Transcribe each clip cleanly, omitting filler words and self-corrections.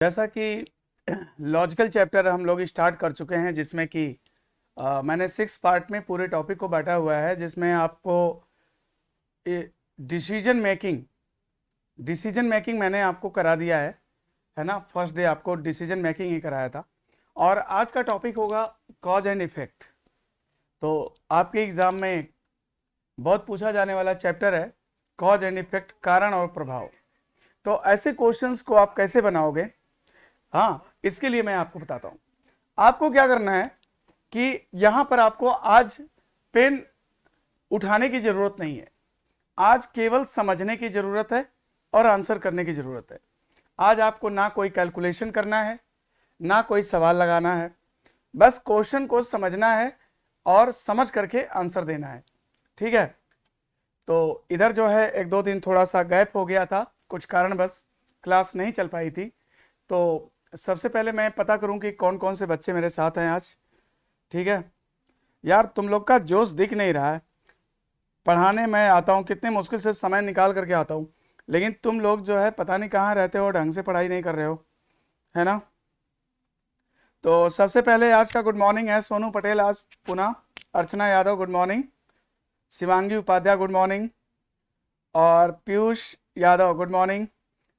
जैसा कि logical chapter हम लोग स्टार्ट कर चुके हैं, जिसमें कि मैंने 6 पार्ट में पूरे टॉपिक को बांटा हुआ है, जिसमें आपको डिसीजन मेकिंग मैंने आपको करा दिया है ना। फर्स्ट डे आपको डिसीजन मेकिंग ही कराया था, और आज का टॉपिक होगा कॉज एंड इफेक्ट। तो आपके एग्जाम में बहुत पूछा जाने वाला चैप्टर है कॉज एंड इफेक्ट, कारण और प्रभाव। तो ऐसे क्वेश्चंस को आप कैसे बनाओगे, हाँ, इसके लिए मैं आपको बताता हूं। आपको क्या करना है कि यहां पर आपको आज पेन उठाने की जरूरत नहीं है, आज केवल समझने की जरूरत है और आंसर करने की जरूरत है। आज आपको ना कोई कैलकुलेशन करना है, ना कोई सवाल लगाना है, बस क्वेश्चन को समझना है और समझ करके आंसर देना है। ठीक है। तो इधर जो है 1-2 दिन थोड़ा सा गैप हो गया था, कुछ कारण बस क्लास नहीं चल पाई थी। तो सबसे पहले मैं पता करूं कि कौन कौन से बच्चे मेरे साथ हैं आज। ठीक है यार, तुम लोग का जोश दिख नहीं रहा है। पढ़ाने मैं आता हूं, कितने मुश्किल से समय निकाल करके आता हूं, लेकिन तुम लोग जो है पता नहीं कहाँ रहते हो, ढंग से पढ़ाई नहीं कर रहे हो, है ना। तो सबसे पहले आज का गुड मॉर्निंग है सोनू पटेल, आज पुनः Archana Yadav good morning, Shivangi Upadhyay good morning, और पीयूष यादव गुड मॉर्निंग,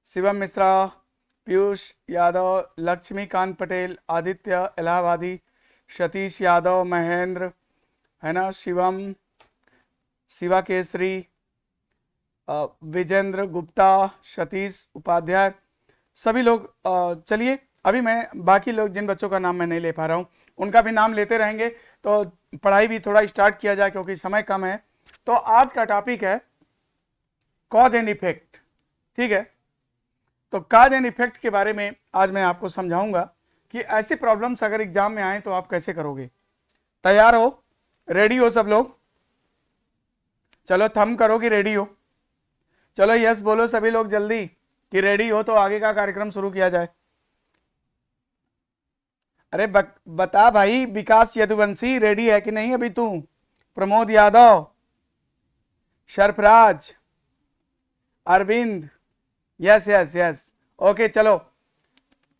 शिवम मिश्रा, पीयूष यादव, लक्ष्मीकांत पटेल, आदित्य इलाहाबादी, सतीश यादव, महेंद्र, है ना, शिवम, शिवा केसरी, विजेंद्र गुप्ता, सतीश उपाध्याय, सभी लोग। चलिए अभी मैं बाकी लोग, जिन बच्चों का नाम मैं नहीं ले पा रहा हूँ, उनका भी नाम लेते रहेंगे, तो पढ़ाई भी थोड़ा स्टार्ट किया जाए क्योंकि समय कम है। तो आज का टॉपिक है कॉज एंड इफेक्ट। ठीक है। तो कॉज एंड इफेक्ट के बारे में आज मैं आपको समझाऊंगा कि ऐसी प्रॉब्लम्स अगर एग्जाम में आए तो आप कैसे करोगे। तैयार हो, रेडी हो सब लोग? चलो थम करो कि रेडी हो। चलो यस बोलो सभी लोग जल्दी कि रेडी हो, तो आगे का कार्यक्रम शुरू किया जाए। अरे बता भाई, विकास यदुवंशी रेडी है कि नहीं अभी तू? Pramod Yadav, Sarfaraz, Arvind, yes yes yes, okay. चलो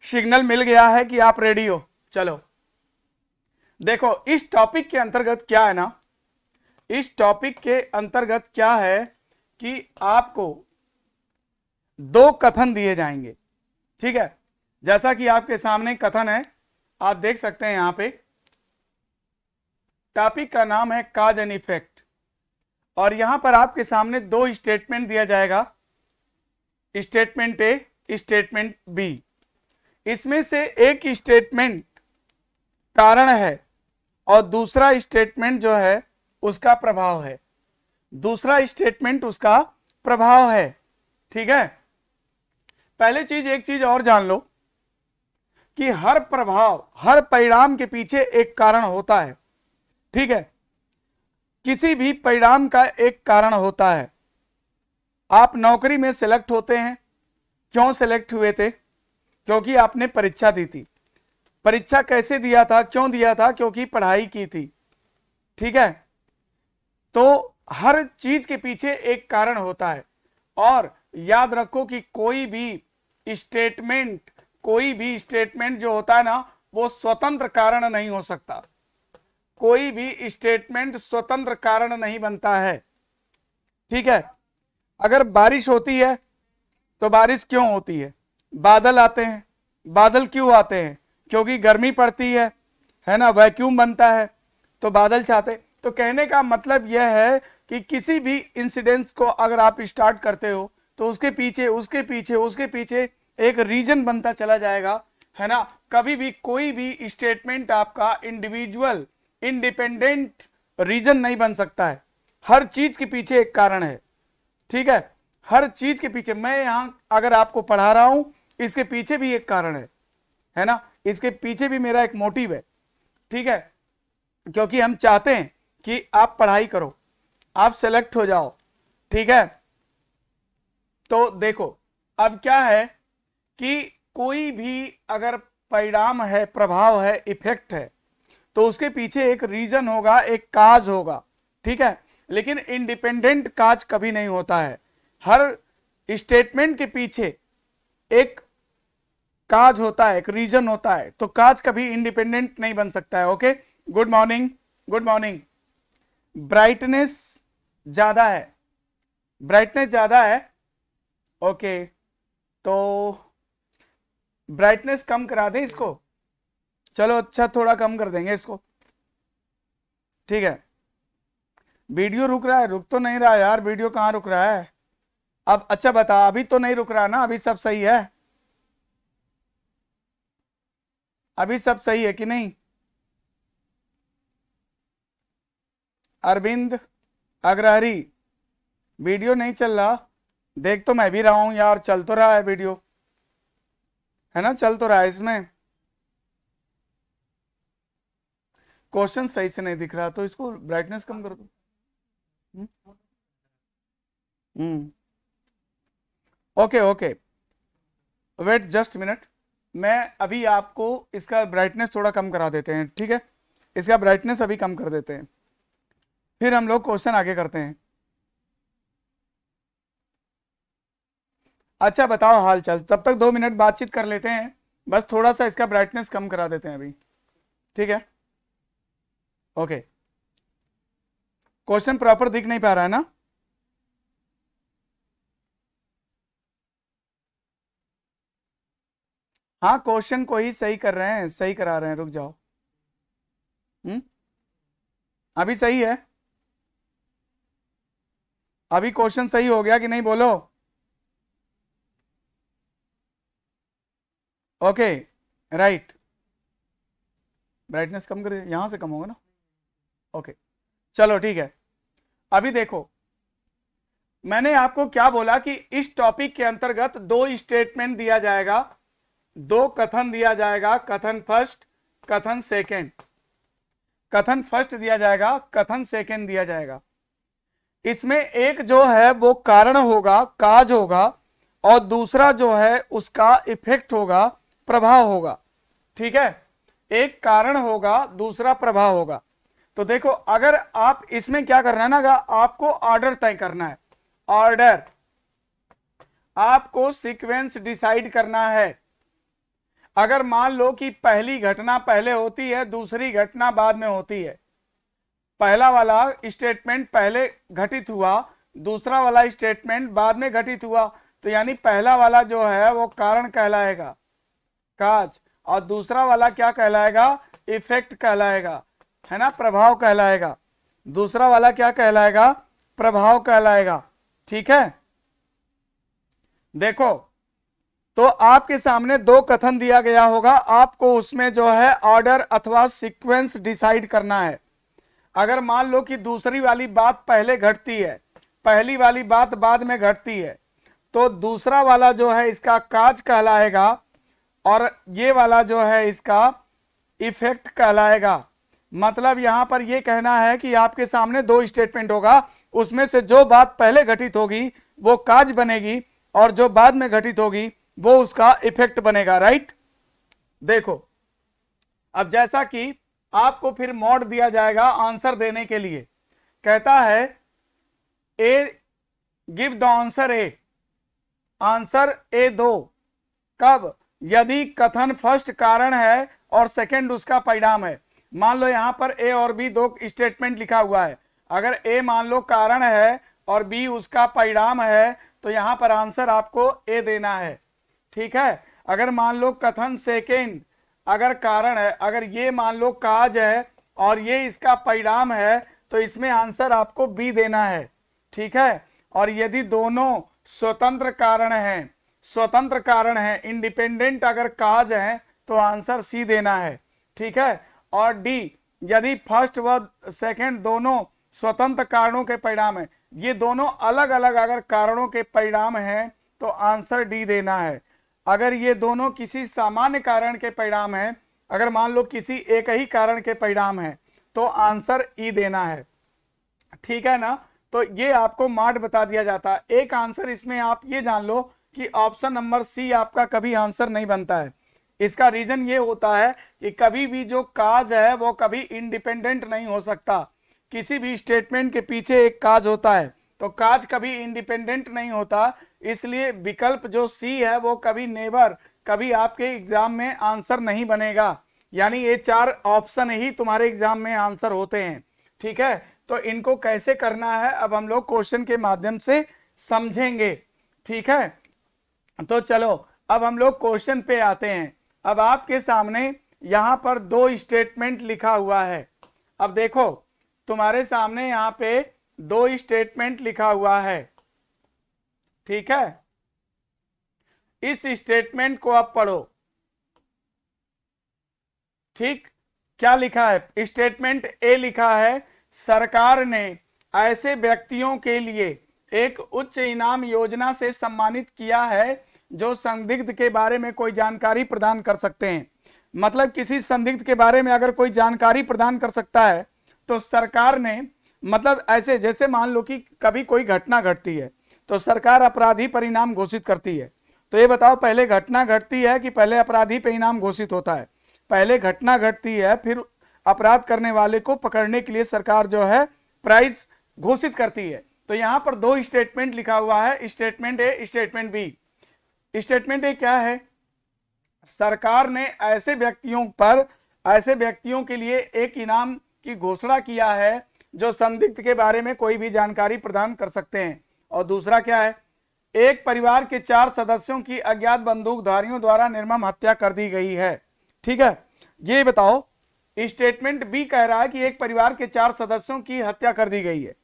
सिग्नल मिल गया है कि आप रेडी हो। चलो देखो, इस टॉपिक के अंतर्गत क्या है ना, इस टॉपिक के अंतर्गत क्या है कि आपको 2 कथन दिए जाएंगे। ठीक है। जैसा कि आपके सामने कथन है, आप देख सकते हैं यहां पे। टॉपिक का नाम है कॉज एंड इफेक्ट, और यहां पर आपके सामने 2 स्टेटमेंट दिया जाएगा, स्टेटमेंट ए, स्टेटमेंट बी। इसमें से एक स्टेटमेंट कारण है और दूसरा स्टेटमेंट जो है उसका प्रभाव है, दूसरा स्टेटमेंट उसका प्रभाव है। ठीक है। पहले चीज, एक चीज और जान लो कि हर प्रभाव, हर परिणाम के पीछे एक कारण होता है। ठीक है। किसी भी परिणाम का एक कारण होता है। आप नौकरी में सिलेक्ट होते हैं, क्यों सिलेक्ट हुए थे? क्योंकि आपने परीक्षा दी थी। परीक्षा कैसे दिया था, क्यों दिया था? क्योंकि पढ़ाई की थी। ठीक है। तो हर चीज के पीछे एक कारण होता है, और याद रखो कि कोई भी स्टेटमेंट जो होता है ना, वो स्वतंत्र कारण नहीं हो सकता। कोई भी स्टेटमेंट स्वतंत्र कारण नहीं बनता है। ठीक है। अगर बारिश होती है तो बारिश क्यों होती है? बादल आते हैं, बादल क्यों आते हैं? क्योंकि गर्मी पड़ती है ना, वैक्यूम बनता है तो बादल छाते। तो कहने का मतलब यह है कि किसी भी इंसिडेंट्स को अगर आप स्टार्ट करते हो तो उसके पीछे एक रीजन बनता चला जाएगा, है ना। कभी भी कोई भी स्टेटमेंट आपका इंडिविजुअल इंडिपेंडेंट रीजन नहीं बन सकता है। हर चीज के पीछे एक कारण है। ठीक है। हर चीज के पीछे, मैं यहां अगर आपको पढ़ा रहा हूं, इसके पीछे भी एक कारण है ना, इसके पीछे भी मेरा एक मोटिव है। ठीक है। क्योंकि हम चाहते हैं कि आप पढ़ाई करो, आप सेलेक्ट हो जाओ। ठीक है। तो देखो अब क्या है कि कोई भी अगर परिणाम है, प्रभाव है, इफेक्ट है, तो उसके पीछे एक रीजन होगा, एक काज होगा। ठीक है। लेकिन इंडिपेंडेंट काज कभी नहीं होता है। हर स्टेटमेंट के पीछे एक काज होता है, एक रीजन होता है, तो काज कभी इंडिपेंडेंट नहीं बन सकता है। Okay, good morning, good morning. Brightness ज्यादा है, ब्राइटनेस ज्यादा है। ओके, तो ब्राइटनेस कम करा दें इसको, चलो अच्छा थोड़ा कम कर देंगे इसको, ठीक है। वीडियो रुक रहा है? रुक तो नहीं रहा यार, वीडियो कहाँ रुक रहा है? अब अच्छा बता, अभी तो नहीं रुक रहा ना, अभी सब सही है, अभी सब सही है कि नहीं? अरविंद अग्रहरी, वीडियो नहीं चल रहा? देख तो मैं भी रहा हूं यार, चल तो रहा है वीडियो, है ना, चल तो रहा है इसमें। क्वेश्चन सही से नहीं दिख रहा तो इसको ब्राइटनेस कम कर दो। Hmm, okay okay, wait just minute, मैं अभी आपको इसका ब्राइटनेस थोड़ा कम करा देते हैं, ठीक है, इसका ब्राइटनेस अभी कम कर देते हैं, फिर हम लोग क्वेश्चन आगे करते हैं। अच्छा बताओ हाल चाल, तब तक 2 मिनट बातचीत कर लेते हैं, बस थोड़ा सा इसका ब्राइटनेस कम करा देते हैं अभी, ठीक है। ओके, क्वेश्चन प्रॉपर दिख नहीं पा रहा है ना? हाँ, क्वेश्चन को ही सही कर रहे हैं, सही करा रहे हैं, रुक जाओ। अभी सही है? अभी क्वेश्चन सही हो गया कि नहीं, बोलो। ओके, राइट, ब्राइटनेस कम कर, यहां से कम होगा ना? ओके, चलो ठीक है। अभी देखो, मैंने आपको क्या बोला कि इस टॉपिक के अंतर्गत 2 स्टेटमेंट दिया जाएगा, 2 कथन दिया जाएगा, कथन फर्स्ट, कथन सेकंड। कथन फर्स्ट दिया जाएगा, कथन सेकंड दिया जाएगा। इसमें एक जो है वो कारण होगा, काज होगा, और दूसरा जो है उसका इफेक्ट होगा, प्रभाव होगा, ठीक है। एक कारण होगा, दूसरा प्रभाव होगा। तो देखो, अगर आप इसमें क्या करना है ना, आपको ऑर्डर तय करना है, ऑर्डर, आपको सीक्वेंस डिसाइड करना है। अगर मान लो कि पहली घटना पहले होती है, दूसरी घटना बाद में होती है, पहला वाला स्टेटमेंट पहले घटित हुआ, दूसरा वाला स्टेटमेंट बाद में घटित हुआ, तो यानी पहला वाला जो है वो कारण कहलाएगा, काज, और दूसरा वाला क्या कहलाएगा, इफेक्ट कहलाएगा, है ना, प्रभाव कहलाएगा। दूसरा वाला क्या कहलाएगा, प्रभाव कहलाएगा, ठीक है। देखो, तो आपके सामने 2 कथन दिया गया होगा, आपको उसमें जो है ऑर्डर अथवा सीक्वेंस डिसाइड करना है। अगर मान लो कि दूसरी वाली बात पहले घटती है, पहली वाली बात बाद में घटती है, तो दूसरा वाला जो है इसका काज कहलाएगा, और ये वाला जो है इसका इफेक्ट कहलाएगा। मतलब यहां पर यह कहना है कि आपके सामने 2 स्टेटमेंट होगा, उसमें से जो बात पहले घटित होगी वो काज बनेगी, और जो बाद में घटित होगी वो उसका इफेक्ट बनेगा, राइट। देखो, अब जैसा कि आपको फिर मोड दिया जाएगा आंसर देने के लिए, कहता है A, give the answer A, answer A दो, कब, यदि कथन फर्स्ट कारण है और सेकंड उसका परिणाम है। मान लो यहां पर ए और बी 2 स्टेटमेंट लिखा हुआ है, अगर ए मान लो कारण है और बी उसका परिणाम है, तो यहां पर आंसर आपको ए देना है, ठीक है। अगर मान लो कथन सेकंड अगर कारण है, अगर ये मान लो काज है और ये इसका परिणाम है, तो इसमें आंसर आपको बी देना है, ठीक है। और यदि दोनों स्वतंत्र कारण हैं, स्वतंत्र कारण है, इंडिपेंडेंट अगर काज है, तो आंसर सी देना है, ठीक है। और डी, यदि फर्स्ट व सेकंड दोनों स्वतंत्र कारणों के परिणाम है, ये दोनों अलग अलग अगर कारणों के परिणाम हैं, तो आंसर डी देना है। अगर ये दोनों किसी सामान्य कारण के परिणाम हैं, अगर मान लो किसी एक ही कारण के परिणाम है, तो आंसर ई देना है, ठीक है ना। तो ये आपको मार्ट बता दिया जाता है। एक आंसर इसमें आप ये जान लो कि ऑप्शन नंबर सी आपका कभी आंसर नहीं बनता है। इसका रीजन ये होता है कि कभी भी जो काज है वो कभी इंडिपेंडेंट नहीं हो सकता। किसी भी स्टेटमेंट के पीछे एक काज होता है, तो काज कभी इंडिपेंडेंट नहीं होता, इसलिए विकल्प जो सी है वो कभी नेवर कभी आपके एग्जाम में आंसर नहीं बनेगा, यानी ये 4 ऑप्शन ही तुम्हारे एग्जाम में आंसर होते हैं। ठीक है, तो इनको कैसे करना है अब हम लोग क्वेश्चन के माध्यम से समझेंगे। ठीक है, तो चलो अब हम लोग क्वेश्चन पे आते हैं। अब आपके सामने यहां पर 2 स्टेटमेंट लिखा हुआ है। अब देखो तुम्हारे सामने यहां पे 2 स्टेटमेंट लिखा हुआ है। ठीक है, इस स्टेटमेंट को आप पढ़ो। ठीक, क्या लिखा है? स्टेटमेंट ए लिखा है, सरकार ने ऐसे व्यक्तियों के लिए एक उच्च इनाम योजना से सम्मानित किया है जो संदिग्ध के बारे में कोई जानकारी प्रदान कर सकते हैं। मतलब किसी संदिग्ध के बारे में अगर कोई जानकारी प्रदान कर सकता है तो सरकार ने, मतलब ऐसे जैसे मान लो कि कभी कोई घटना घटती है तो सरकार अपराधी पर इनाम घोषित करती है। तो ये बताओ पहले घटना घटती है कि पहले अपराधी पे इनाम घोषित होता है? पहले घटना घटती है, फिर अपराध करने वाले को पकड़ने के लिए सरकार जो है प्राइज घोषित करती है। तो यहां पर 2 स्टेटमेंट लिखा हुआ है, statement A, statement B. Statement A क्या है? सरकार ने ऐसे व्यक्तियों के लिए एक इनाम की घोषणा किया है जो संदिग्ध के बारे में कोई भी जानकारी प्रदान कर सकते हैं। और दूसरा क्या है? एक परिवार के 4 सदस्यों की अज्ञात बंदूकधारियों द्वारा निर्मम हत्या कर दी गई है। ठीक है, ये बताओ स्टेटमेंट बी कह रहा है कि एक परिवार के 4 सदस्यों की हत्या कर दी गई है,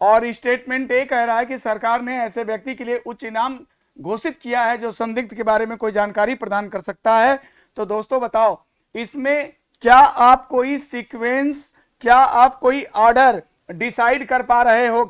और स्टेटमेंट ए कह रहा है कि सरकार ने ऐसे व्यक्ति के लिए उच्च इनाम घोषित किया है जो संदिग्ध के बारे में कोई जानकारी प्रदान कर सकता है। तो दोस्तों बताओ इसमें क्या आप कोई सीक्वेंस, क्या आप कोई ऑर्डर डिसाइड कर पा रहे हो?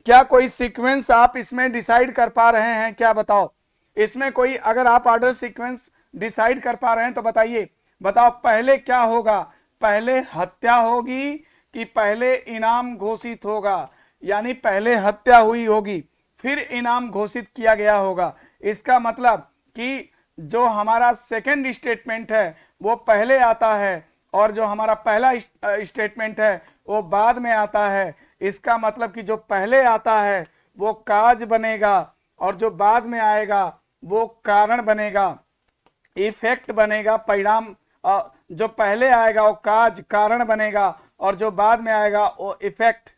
क्या कोई सीक्वेंस आप इसमें डिसाइड कर पा रहे हैं? क्या बताओ इसमें कोई, अगर आप ऑर्डर सीक्वेंस डिसाइड कर पा रहे हैं तो बताइए। बताओ पहले क्या होगा? पहले हत्या होगी कि पहले इनाम घोषित होगा? यानी पहले हत्या हुई होगी फिर इनाम घोषित किया गया होगा। इसका मतलब कि जो हमारा सेकंड स्टेटमेंट है वो पहले आता है और जो हमारा पहला स्टेटमेंट है वो बाद में आता है। इसका मतलब कि जो पहले आता है वो काज बनेगा और जो बाद में आएगा वो कारण बनेगा, इफेक्ट बनेगा, परिणाम। जो पहले आएगा वो काज कारण बनेगा और जो बाद में आएगा वो इफेक्ट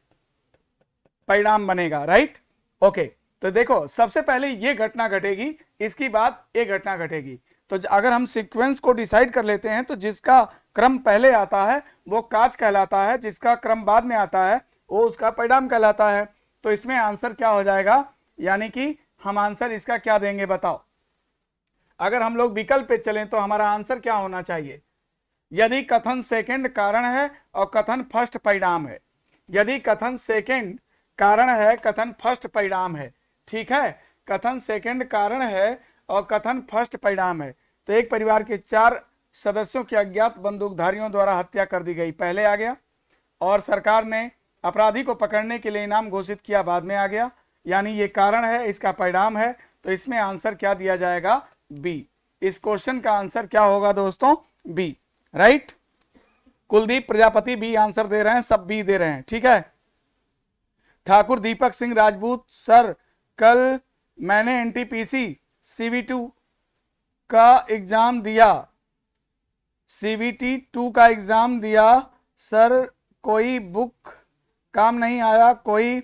परिणाम बनेगा। Right, okay. तो देखो सबसे पहले ये घटना घटेगी, इसके बाद ये घटना घटेगी। तो अगर हम सीक्वेंस को डिसाइड कर लेते हैं तो जिसका क्रम पहले आता है वो काज कहलाता है, जिसका क्रम बाद में आता है वो उसका परिणाम कहलाता है। तो इसमें आंसर क्या हो जाएगा? यानी कि हम आंसर इसका क्या देंगे बताओ? अगर हम लोग विकल्प पे चलें तो हमारा आंसर क्या होना चाहिए? यदि कथन सेकंड कारण है और कथन फर्स्ट परिणाम है। यदि कथन सेकंड कारण है, कथन फर्स्ट परिणाम है। ठीक है, कथन सेकंड कारण है और कथन फर्स्ट परिणाम है। तो एक परिवार के 4 सदस्यों की अज्ञात बंदूकधारियों द्वारा हत्या कर दी गई, पहले आ गया, और सरकार ने अपराधी को पकड़ने के लिए इनाम घोषित किया, बाद में आ गया। यानी ये कारण है, इसका परिणाम है। तो इसमें आंसर क्या दिया जाएगा? बी। इस क्वेश्चन का आंसर क्या होगा दोस्तों? B. Right, Kuldeep Prajapati B answer दे रहे हैं, सब बी दे रहे हैं। ठीक है, ठाकुर दीपक सिंह राजपूत, सर कल मैंने एनटीपीसी CBT का एग्जाम दिया, CBT 2 का एग्जाम दिया सर, कोई बुक काम नहीं आया, कोई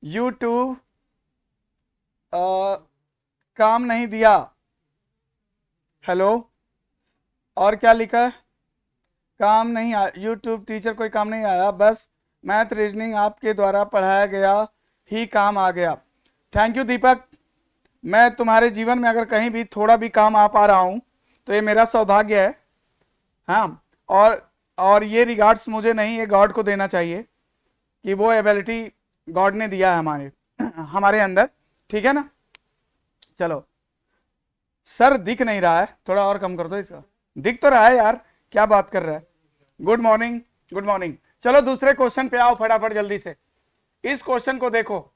यूट्यूब काम नहीं दिया। हेलो, और क्या लिखा है? काम नहीं आया, यूट्यूब टीचर कोई काम नहीं आया, बस मैथ रीजनिंग आपके द्वारा पढ़ाया गया ही काम आ गया। थैंक यू दीपक, मैं तुम्हारे जीवन में अगर कहीं भी थोड़ा भी काम आ पा रहा हूँ तो ये मेरा सौभाग्य है। हाँ, और ये रिगार्ड्स मुझे नहीं, ये गॉड को देना चाहिए कि वो एबिलिटी गॉड ने दिया है हमारे अंदर। ठीक है ना? चलो, सर दिख नहीं रहा है, थोड़ा और कम कर दो इसका। दिख तो रहा है यार, क्या बात कर रहा है। Good morning, good morning. चलो दूसरे क्वेश्चन पे आओ फटाफट जल्दी से। इस क्वेश्चन को देखो,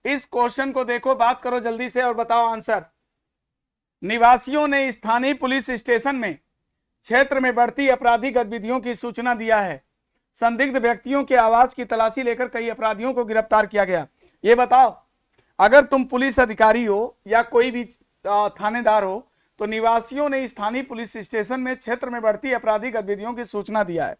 इस क्वेश्चन को देखो, बात करो जल्दी से और बताओ आंसर। निवासियों ने स्थानीय पुलिस स्टेशन में क्षेत्र में बढ़ती अपराधी गतिविधियों की सूचना दिया है। संदिग्ध व्यक्तियों के आवास की तलाशी लेकर कई अपराधियों को गिरफ्तार किया गया। ये बताओ, अगर तुम पुलिस अधिकारी हो या कोई भी थानेदार हो, तो निवासियों ने स्थानीय पुलिस स्टेशन में क्षेत्र में बढ़ती आपराधिक गतिविधियों की सूचना दिया है।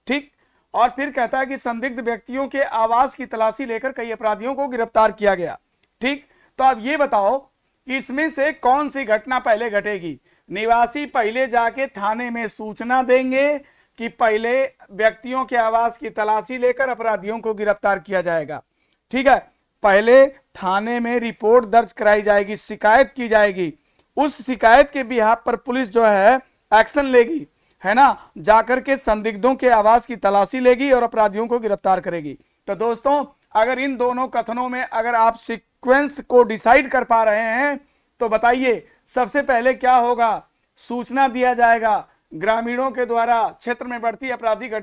ठीक, और फिर कहता है कि संदिग्ध व्यक्तियों के आवास की तलाशी लेकर कई अपराधियों को गिरफ्तार किया गया। ठीक, तो अब ये बताओ कि इसमें से कौन सी घटना पहले घटेगी? निवासी पहले जाके थाने में सूचना देंगे कि पहले व्यक्तियों के आवास की तलाशी लेकर अपराधियों को गिरफ्तार किया जाएगा? ठीक है, पहले थाने में रिपोर्ट दर्ज कराई जाएगी, शिकायत की जाएगी, उस शिकायत के बिहाफ पर पुलिस जो है एक्शन लेगी, है ना, जाकर के संदिग्धों के आवास की तलाशी लेगी और अपराधियों को गिरफ्तार करेगी। तो दोस्तों, अगर इन दोनों कथनों में अगर आप सीक्वेंस को डिसाइड कर पा रहे हैं तो बताइए सबसे पहले क्या होगा? सूचना दिया जाएगा, ग्रामीणों के द्वारा क्षेत्र में बढ़ती आपराधिक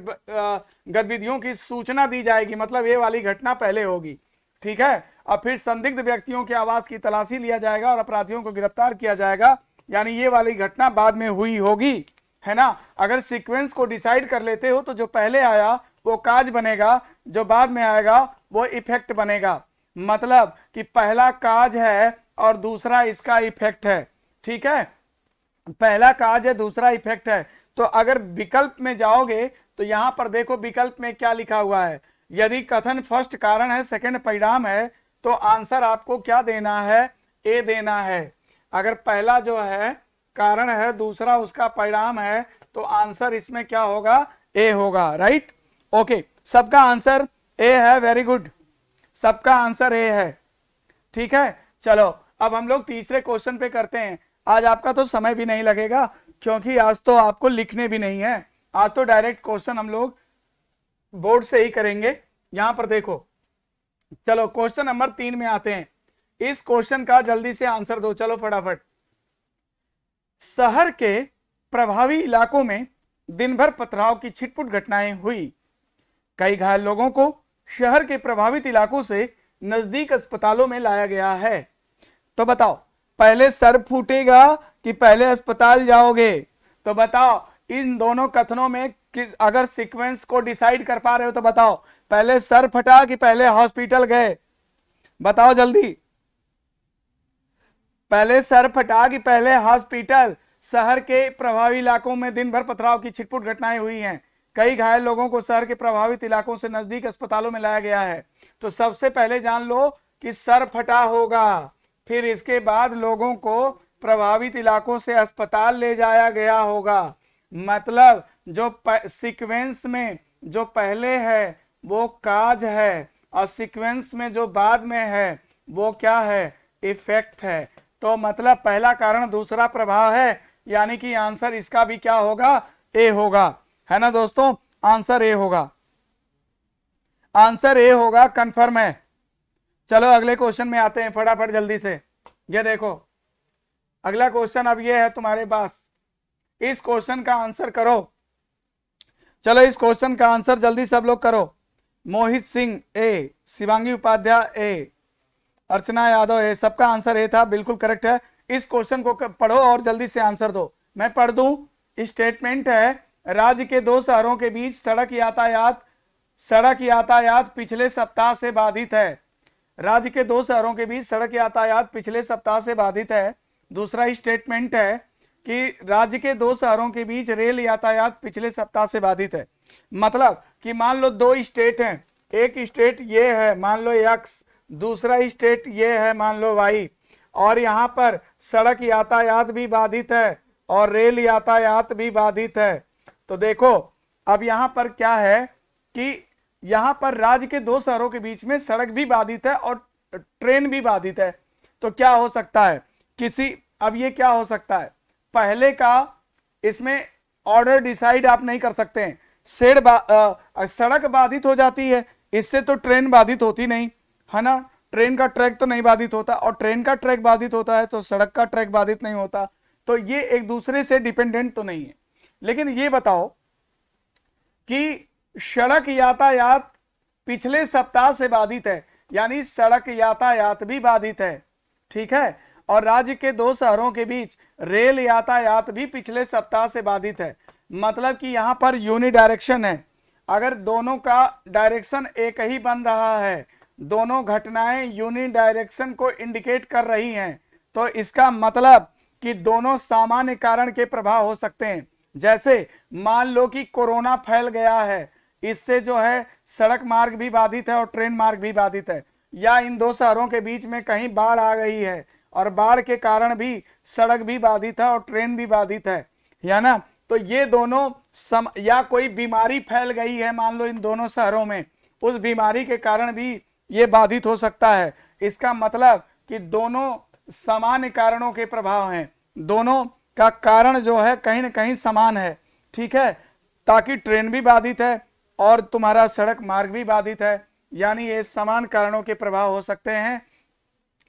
गतिविधियों की सूचना दी जाएगी, मतलब ये वाली घटना पहले होगी। ठीक है, और फिर संदिग्ध व्यक्तियों के आवास की तलाशी लिया जाएगा और अपराधियों को गिरफ्तार किया जाएगा, यानी ये वाली घटना बाद में हुई होगी, है ना। अगर सीक्वेंस को डिसाइड कर लेते हो तो जो पहले आया वो काज बनेगा, जो बाद में आएगा वो इफेक्ट बनेगा, मतलब कि पहला काज है और दूसरा इसका इफेक्ट है। ठीक है, पहला काज है, दूसरा इफेक्ट है। तो अगर विकल्प में जाओगे तो यहां पर देखो विकल्प में क्या लिखा हुआ है, यदि कथन फर्स्ट कारण है सेकंड परिणाम है तो आंसर आपको क्या देना है? ए देना है। अगर पहला जो है कारण है, दूसरा उसका परिणाम है, तो आंसर इसमें क्या होगा? ए होगा। राइट, ओके, सबका आंसर ए है, वेरी गुड, सबका आंसर ए है। ठीक है, चलो अब हम लोग तीसरे क्वेश्चन पे करते हैं। आज आपका तो समय भी नहीं लगेगा क्योंकि आज तो आपको लिखने भी नहीं है, आज तो डायरेक्ट क्वेश्चन हम लोग बोर्ड से ही करेंगे। यहां पर देखो, चलो क्वेश्चन नंबर 3 में आते हैं। इस क्वेश्चन का जल्दी से आंसर दो, चलो फटाफट। शहर के प्रभावी इलाकों में दिन भर पथराव की छिटपुट घटनाएं हुई। कई घायल लोगों को शहर के प्रभावित इलाकों से नजदीक अस्पतालों में लाया गया है। तो बताओ पहले सर फूटेगा कि पहले अस्पताल जाओगे? तो बताओ इन दोनों कथनों में अगर सीक्वेंस को डिसाइड कर पा रहे हो तो बताओ पहले सर फटा कि पहले हॉस्पिटल गए? बताओ जल्दी, पहले सर फटा कि पहले हॉस्पिटल? शहर के प्रभावित इलाकों में दिन भर पथराव की छिटपुट घटनाएं हुई हैं। कई घायल लोगों को शहर के प्रभावित इलाकों से नजदीक अस्पतालों में लाया गया है। तो सबसे पहले जान लो कि सर फटा होगा, फिर इसके बाद लोगों को प्रभावित इलाकों से अस्पताल ले जाया गया होगा। मतलब जो सीक्वेंस में जो पहले है वो काज है और सीक्वेंस में जो बाद में है वो क्या है? इफेक्ट है। तो मतलब पहला कारण दूसरा प्रभाव है, यानी कि आंसर इसका भी क्या होगा? ए होगा, है ना दोस्तों, आंसर ए होगा, आंसर ए होगा, कंफर्म है। चलो अगले क्वेश्चन में आते हैं फटाफट जल्दी से। ये देखो अगला क्वेश्चन अब ये है तुम्हारे पास, इस क्वेश्चन का आंसर करो। चलो इस क्वेश्चन का आंसर जल्दी सब लोग करो। मोहित सिंह ए, शिवांगी उपाध्याय ए, अर्चना यादव ए, सबका आंसर ए था, बिल्कुल करेक्ट है। इस क्वेश्चन को पढ़ो और जल्दी से आंसर दो। मैं पढ़ दूं, स्टेटमेंट है राज्य के 2 शहरों के बीच सड़क यातायात पिछले सप्ताह से बाधित है। राज्य के 2 शहरों के बीच सड़क यातायात पिछले सप्ताह से बाधित है। दूसरा स्टेटमेंट है कि राज्य के 2 शहरों के बीच रेल यातायात पिछले सप्ताह से बाधित है। मतलब कि मान लो 2 स्टेट हैं, एक स्टेट ये है मान लो एक्स, दूसरा स्टेट ये है मान लो वाई, और यहाँ पर सड़क यातायात भी बाधित है और रेल यातायात भी बाधित है। तो देखो अब यहाँ पर क्या है कि यहाँ पर राज्य के 2 शहरों के बीच में सड़क भी बाधित है और ट्रेन भी बाधित है। तो क्या हो सकता है? अब ये क्या हो सकता है? पहले का इसमें ऑर्डर डिसाइड आप नहीं कर सकते हैं। सड़क बाधित हो जाती है, इससे तो ट्रेन बाधित होती नहीं, है ना, ट्रेन का ट्रैक तो नहीं बाधित होता, और ट्रेन का ट्रैक बाधित होता है तो सड़क का ट्रैक बाधित नहीं होता। तो ये एक दूसरे से डिपेंडेंट तो नहीं है। लेकिन ये बताओ कि सड़क यातायात पिछले सप्ताह से बाधित है, यानी सड़क यातायात भी बाधित है, ठीक है, और राज्य के 2 शहरों के बीच रेल यातायात भी पिछले सप्ताह से बाधित है। मतलब कि यहां पर यूनि डायरेक्शन है। अगर दोनों का डायरेक्शन एक ही बन रहा है, दोनों घटनाएं यूनि डायरेक्शन को इंडिकेट कर रही हैं, तो इसका मतलब कि दोनों सामान्य कारण के प्रभाव हो सकते हैं। जैसे मान लो कि कोरोना फैल गया है, इससे जो है सड़क मार्ग भी बाधित है और ट्रेन मार्ग भी बाधित है, या इन दो शहरों के बीच में कहीं बाढ़ आ गई है और बाढ़ के कारण भी सड़क भी बाधित है और ट्रेन भी बाधित है ना। तो ये दोनों या कोई बीमारी फैल गई है मान लो इन दोनों शहरों में, उस बीमारी के कारण भी ये बाधित हो सकता है। इसका मतलब कि दोनों सामान्य कारणों के प्रभाव हैं, दोनों का कारण जो है कहीं ना कहीं समान है, ठीक है। ताकि ट्रेन भी बाधित है और तुम्हारा सड़क मार्ग भी बाधित है, यानी ये समान कारणों के प्रभाव हो सकते हैं,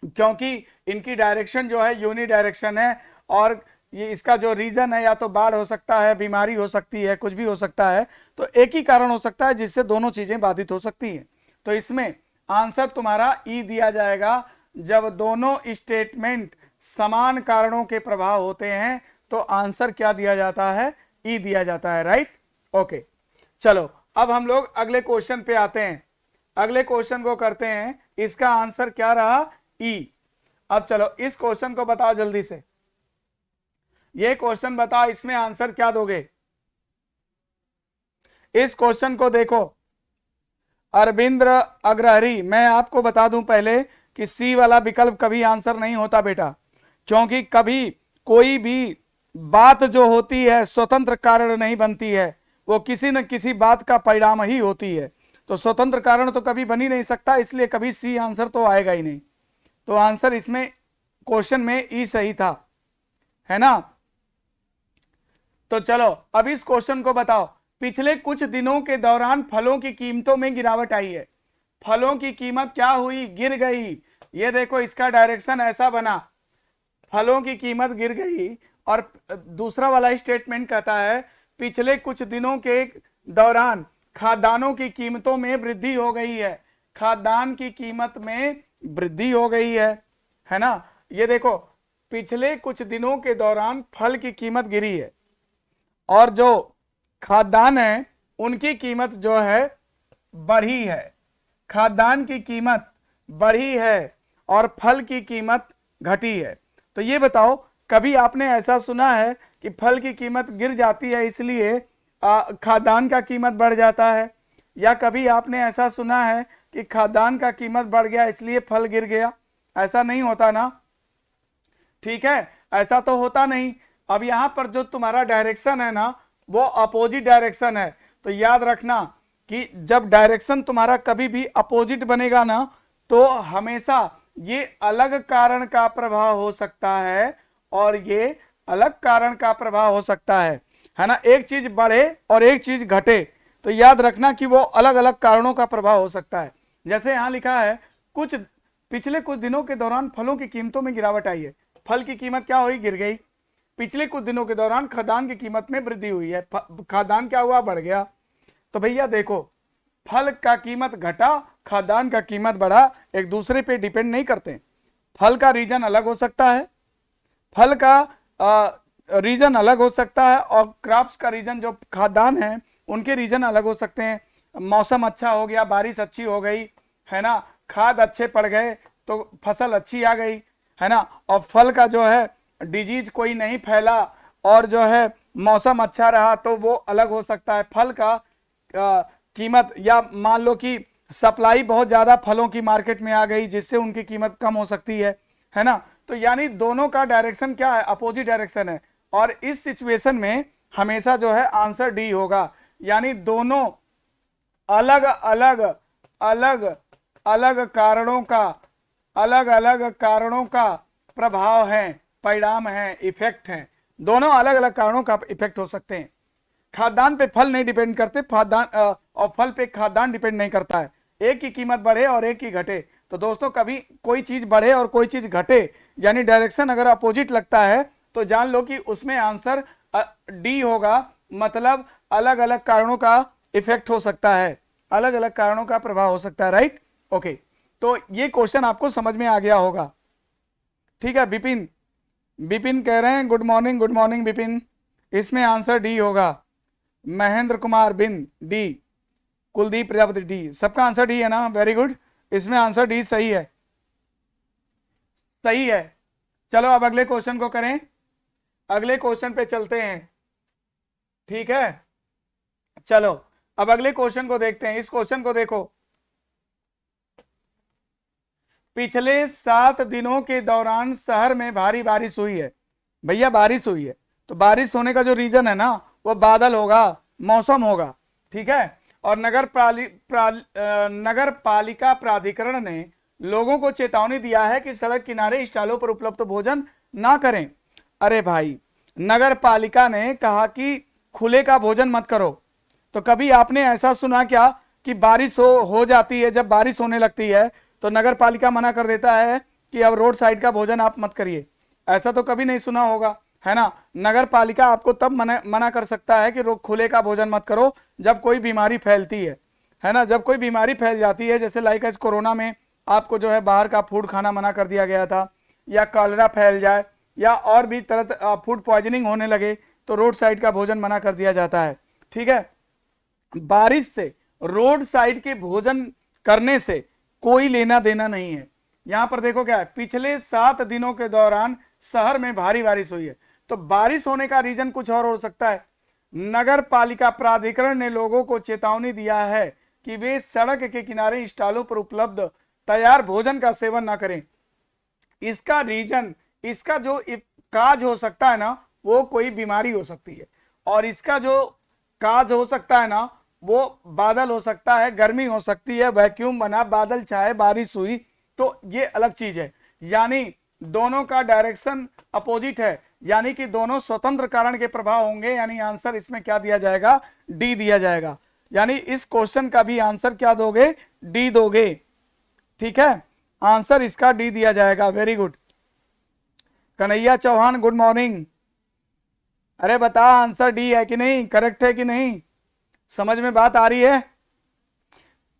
क्योंकि इनकी डायरेक्शन जो है यूनि डायरेक्शन है। और ये इसका जो रीजन है या तो बाढ़ हो सकता है, बीमारी हो सकती है, कुछ भी हो सकता है, तो एक ही कारण हो सकता है जिससे दोनों चीजें बाधित हो सकती हैं। तो इसमें आंसर तुम्हारा ई दिया जाएगा। जब दोनों स्टेटमेंट समान कारणों के प्रभाव होते हैं तो आंसर क्या दिया जाता है, ई दिया जाता है, राइट। ओके, चलो अब हम लोग अगले क्वेश्चन पे आते हैं, अगले क्वेश्चन को करते हैं। इसका आंसर क्या रहा, ई। अब चलो इस क्वेश्चन को बताओ जल्दी से, ये क्वेश्चन बताओ, इसमें आंसर क्या दोगे। इस क्वेश्चन को देखो, अरविंद्र अग्रहरी, मैं आपको बता दूं पहले कि सी वाला विकल्प कभी आंसर नहीं होता बेटा, क्योंकि कभी कोई भी बात जो होती है स्वतंत्र कारण नहीं बनती है, वो किसी न किसी बात का परिणाम ही होती है। तो स्वतंत्र कारण तो कभी बन ही नहीं सकता, इसलिए कभी सी आंसर तो आएगा ही नहीं। तो आंसर इसमें क्वेश्चन में ई सही था, है ना। तो चलो अब इस क्वेश्चन को बताओ, पिछले कुछ दिनों के दौरान फलों की कीमतों में गिरावट आई है। फलों की कीमत क्या हुई, गिर गई। ये देखो इसका डायरेक्शन ऐसा बना, फलों की कीमत गिर गई। और दूसरा वाला स्टेटमेंट कहता है पिछले कुछ दिनों के दौरान खाद्यान्नों की कीमतों में वृद्धि हो गई है, खाद्यान्न की कीमत में वृद्धि हो गई है ना। ये देखो पिछले कुछ दिनों के दौरान फल की कीमत गिरी है और जो खाद्यान्न है उनकी कीमत जो है बढ़ी है, खाद्यान्न की कीमत बढ़ी है और फल की कीमत घटी है। तो ये बताओ कभी आपने ऐसा सुना है कि फल की कीमत गिर जाती है इसलिए खाद्यान्न का कीमत बढ़ जाता है, या कभी आपने ऐसा सुना है कि खाद्यान्न का कीमत बढ़ गया इसलिए फल गिर गया। ऐसा नहीं होता ना, ठीक है, ऐसा तो होता नहीं। अब यहां पर जो तुम्हारा डायरेक्शन है ना वो अपोजिट डायरेक्शन है, तो याद रखना कि जब डायरेक्शन तुम्हारा कभी भी अपोजिट बनेगा ना तो हमेशा ये अलग कारण का प्रभाव हो सकता है और ये अलग कारण का प्रभाव हो सकता है ना। एक चीज बढ़े और एक चीज घटे तो याद रखना कि वो अलग अलग कारणों का प्रभाव हो सकता है। जैसे यहां लिखा है पिछले कुछ दिनों के दौरान फलों की कीमतों में गिरावट आई है, फल की कीमत क्या हुई, गिर गई। पिछले कुछ दिनों के दौरान खाद्यान्न की कीमत में वृद्धि हुई है, खाद्यान्न क्या हुआ, बढ़ गया। तो भैया देखो फल का कीमत घटा, खाद्यान्न का कीमत बढ़ा, एक दूसरे पे डिपेंड नहीं करते। फल का रीजन अलग हो सकता है, फल का रीजन अलग हो सकता है और क्रॉप्स का रीजन जो खाद्यान्न है उनके रीजन अलग हो सकते हैं। मौसम अच्छा हो गया, बारिश अच्छी हो गई, है ना, खाद अच्छे पड़ गए तो फसल अच्छी आ गई, है ना। और फल का जो है डिजीज कोई नहीं फैला और जो है मौसम अच्छा रहा तो वो अलग हो सकता है। फल का कीमत, या मान लो कि सप्लाई बहुत ज्यादा फलों की मार्केट में आ गई जिससे उनकी कीमत कम हो सकती है ना। तो यानी दोनों का डायरेक्शन क्या है, अपोजिट डायरेक्शन है। और इस सिचुएशन में हमेशा जो है आंसर डी होगा, यानी दोनों अलग अलग अलग अलग कारणों का अलग अलग कारणों का प्रभाव है, परिणाम है, इफेक्ट है। दोनों अलग अलग कारणों का इफेक्ट हो सकते हैं। खाद्यान्न पे फल नहीं डिपेंड करते, खाद्यान्न और फल पे खाद्यान्न डिपेंड नहीं करता है। एक की कीमत बढ़े और एक की घटे। तो दोस्तों कभी कोई चीज बढ़े और कोई चीज घटे यानी डायरेक्शन अगर अपोजिट लगता है तो जान लो कि उसमें आंसर डी होगा, मतलब अलग अलग कारणों का इफेक्ट हो सकता है, अलग अलग कारणों का प्रभाव हो सकता है, राइट। ओके, तो ये क्वेश्चन आपको समझ में आ गया होगा, ठीक है। विपिन कह रहे हैं गुड मॉर्निंग विपिन, इसमें आंसर डी होगा। महेंद्र कुमार बिन डी, कुलदीप प्रजापति डी, सबका आंसर डी है ना, वेरी गुड। इसमें आंसर डी सही है, सही है। चलो अब अगले क्वेश्चन को करें, अगले क्वेश्चन पे चलते हैं, ठीक है। चलो अब अगले क्वेश्चन को देखते हैं। इस क्वेश्चन को देखो, पिछले 7 दिनों के दौरान शहर में भारी बारिश हुई है। भैया बारिश हुई है, तो बारिश होने का जो रीजन है ना, वो बादल होगा, मौसम होगा, ठीक है। और नगर पालिका प्राधिकरण ने लोगों को चेतावनी दिया है कि सड़क किनारे स्टॉलों पर उपलब्ध भोजन ना करें। अरे भाई, नगर पालिका ने कहा कि खुले का भोजन मत करो, तो कभी आपने ऐसा सुना क्या कि बारिश हो जाती है, जब बारिश होने लगती है तो नगर पालिका मना कर देता है कि अब रोड साइड का भोजन आप मत करिए? ऐसा तो कभी नहीं सुना होगा, है ना। नगर पालिका आपको तब मना कर सकता है कि खुले का भोजन मत करो जब कोई बीमारी फैलती है ना। जब कोई बीमारी फैल जाती है, जैसे लाइक एज कोरोना में आपको जो है बाहर का फूड खाना मना कर दिया गया था, या कॉलरा फैल जाए, या और भी तरह फूड पॉइजनिंग होने लगे, तो रोड साइड का भोजन मना कर दिया जाता है, ठीक है। बारिश से, रोड साइड के भोजन करने से कोई लेना देना नहीं है। यहां पर देखो क्या है, पिछले 7 दिनों के दौरान शहर में भारी बारिश हुई है, तो बारिश होने का रीजन कुछ और हो सकता है। नगर पालिका प्राधिकरण ने लोगों को चेतावनी दिया है कि वे सड़क के किनारे स्टॉलों पर उपलब्ध तैयार भोजन का सेवन ना करें। इसका रीजन, इसका जो काज हो सकता है ना, वो कोई बीमारी हो सकती है, और इसका जो काज हो सकता है ना, वो बादल हो सकता है, गर्मी हो सकती है, वैक्यूम बना, बादल छाए, बारिश हुई, तो ये अलग चीज है। यानी दोनों का डायरेक्शन अपोजिट है, यानी कि दोनों स्वतंत्र कारण के प्रभाव होंगे। यानी आंसर इसमें क्या दिया जाएगा? डी दिया जाएगा। यानी इस क्वेश्चन का भी आंसर क्या दोगे? डी दोगे, ठीक है। आंसर इसका डी दिया जाएगा। Very good. Kanhaiya Chauhan, good morning. अरे बता, आंसर डी है कि नहीं, करेक्ट है कि नहीं? समझ में बात आ रही है?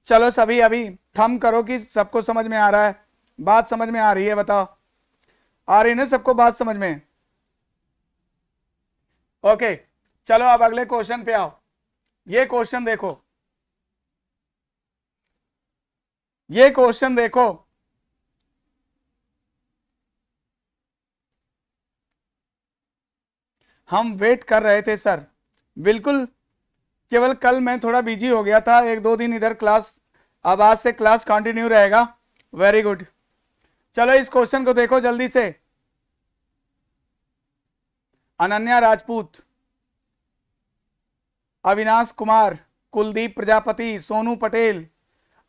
चलो सभी अभी थंब करो कि सबको समझ में आ रहा है, बात समझ में आ रही है, बताओ आ रही है ना सबको बात समझ में? ओके, चलो अब अगले क्वेश्चन पे आओ। ये क्वेश्चन देखो, ये क्वेश्चन देखो, हम वेट कर रहे थे सर, बिल्कुल, केवल कल मैं थोड़ा बिजी हो गया था, 1-2 दिन इधर क्लास, अब आज से क्लास कंटिन्यू रहेगा। Very good. चलो इस क्वेश्चन को देखो जल्दी से। अनन्या राजपूत, अविनाश कुमार, कुलदीप प्रजापति, सोनू पटेल,